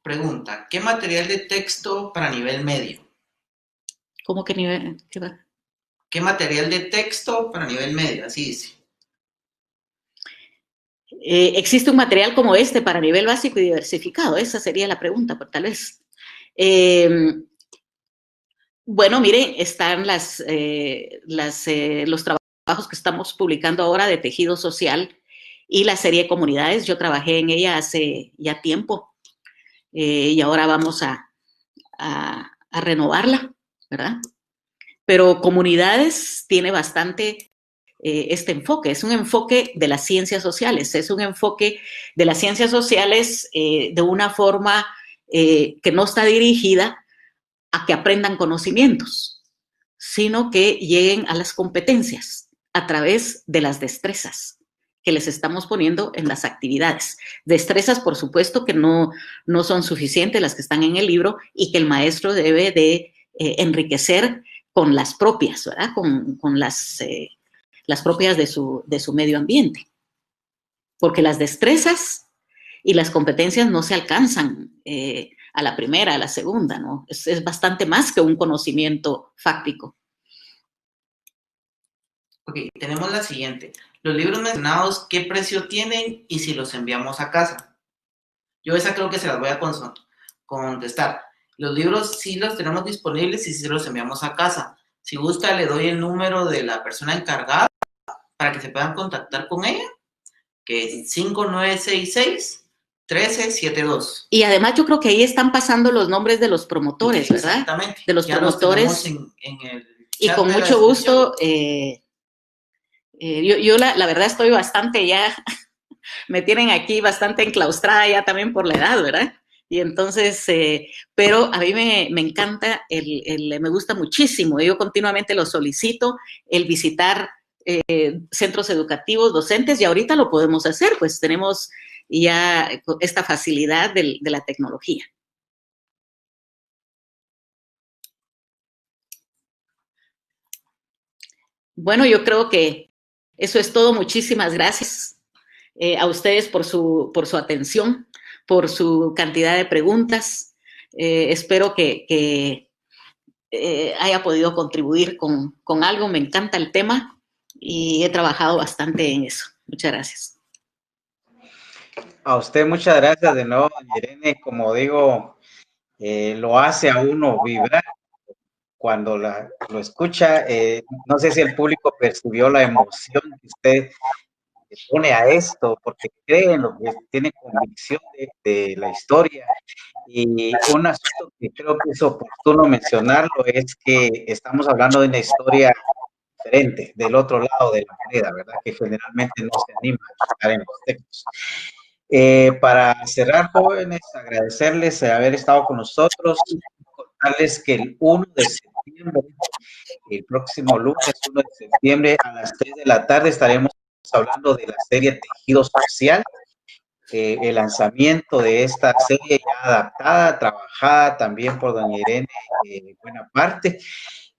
Pregunta, ¿qué material de texto para nivel medio? ¿Cómo que nivel? ¿Qué material de texto para nivel medio? Así dice. ¿Existe un material como este para nivel básico y diversificado? Esa sería la pregunta, tal vez. Bueno, miren, están los trabajos que estamos publicando ahora de tejido social y la serie de comunidades. Yo trabajé en ella hace ya tiempo y ahora vamos a renovarla, ¿verdad? Pero comunidades tiene bastante este enfoque. Es un enfoque de las ciencias sociales, es un enfoque de las ciencias sociales de una forma que no está dirigida a que aprendan conocimientos, sino que lleguen a las competencias a través de las destrezas que les estamos poniendo en las actividades. Destrezas, por supuesto, que no son suficientes las que están en el libro y que el maestro debe de enriquecer con las propias, ¿verdad? Con las propias de su medio ambiente. Porque las destrezas y las competencias no se alcanzan a la primera, a la segunda, ¿no? Es bastante más que un conocimiento fáctico. Ok, tenemos la siguiente. Los libros mencionados, ¿qué precio tienen y si los enviamos a casa? Yo esa creo que se las voy a contestar. Los libros sí los tenemos disponibles y sí los enviamos a casa. Si gusta, le doy el número de la persona encargada para que se puedan contactar con ella, que es 5966-1372. Y además yo creo que ahí están pasando los nombres de los promotores, ¿verdad? Exactamente. De los ya promotores. En el chat y con mucho gusto, yo la verdad estoy bastante ya, me tienen aquí bastante enclaustrada ya también por la edad, ¿verdad? Y entonces, pero a mí me encanta, me gusta muchísimo, yo continuamente lo solicito, el visitar centros educativos, docentes, y ahorita lo podemos hacer, pues tenemos ya esta facilidad de la tecnología. Bueno, yo creo que eso es todo. Muchísimas gracias a ustedes por su atención, por su cantidad de preguntas. Espero que haya podido contribuir con algo. Me encanta el tema y he trabajado bastante en eso. Muchas gracias. A usted muchas gracias de nuevo, Irene. Como digo, lo hace a uno vibrar cuando lo escucha. No sé si el público percibió la emoción que usted pone a esto, porque cree en lo que tiene convicción de la historia. Y un asunto que creo que es oportuno mencionarlo es que estamos hablando de una historia diferente, del otro lado de la moneda, ¿verdad? Que generalmente no se anima a estar en los textos. Para cerrar, jóvenes, agradecerles haber estado con nosotros, contarles que el 1 de septiembre, el próximo lunes 1 de septiembre a las 3 de la tarde estaremos hablando de la serie Tejido Social, el lanzamiento de esta serie ya adaptada, trabajada también por doña Irene, buena parte,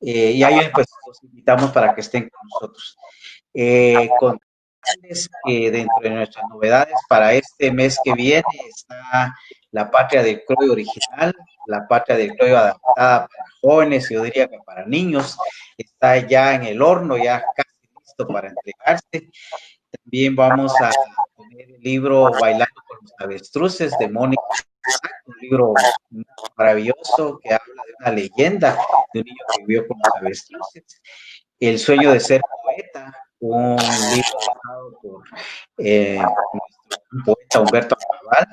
y ahí pues los invitamos para que estén con nosotros. Contarles que dentro de nuestras novedades para este mes que viene está La Patria del Croyo original, La Patria del Croyo adaptada para jóvenes, yo diría que para niños, está ya en el horno, ya casi listo para entregarse. También vamos a tener el libro Bailando con los avestruces de Mónica, un libro maravilloso que habla de una leyenda de un niño que vivió con los avestruces. El sueño de ser poeta, un libro dejado por nuestro poeta Humberto Cabal,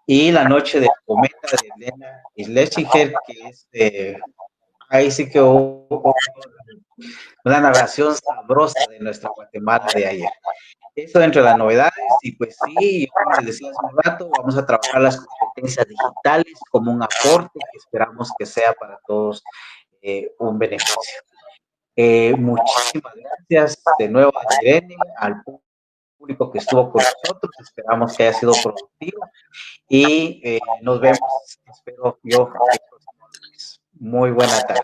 y La noche del cometa de Elena Schlesinger, que es ahí sí que hubo una narración sabrosa de nuestra Guatemala de ayer. Eso dentro de las novedades, y pues sí, como les decía hace un rato, vamos a trabajar las competencias digitales como un aporte que esperamos que sea para todos un beneficio. Muchísimas gracias de nuevo a Irene, al público que estuvo con nosotros, esperamos que haya sido productivo y nos vemos, espero yo, el próximo lunes. Muy buena tarde.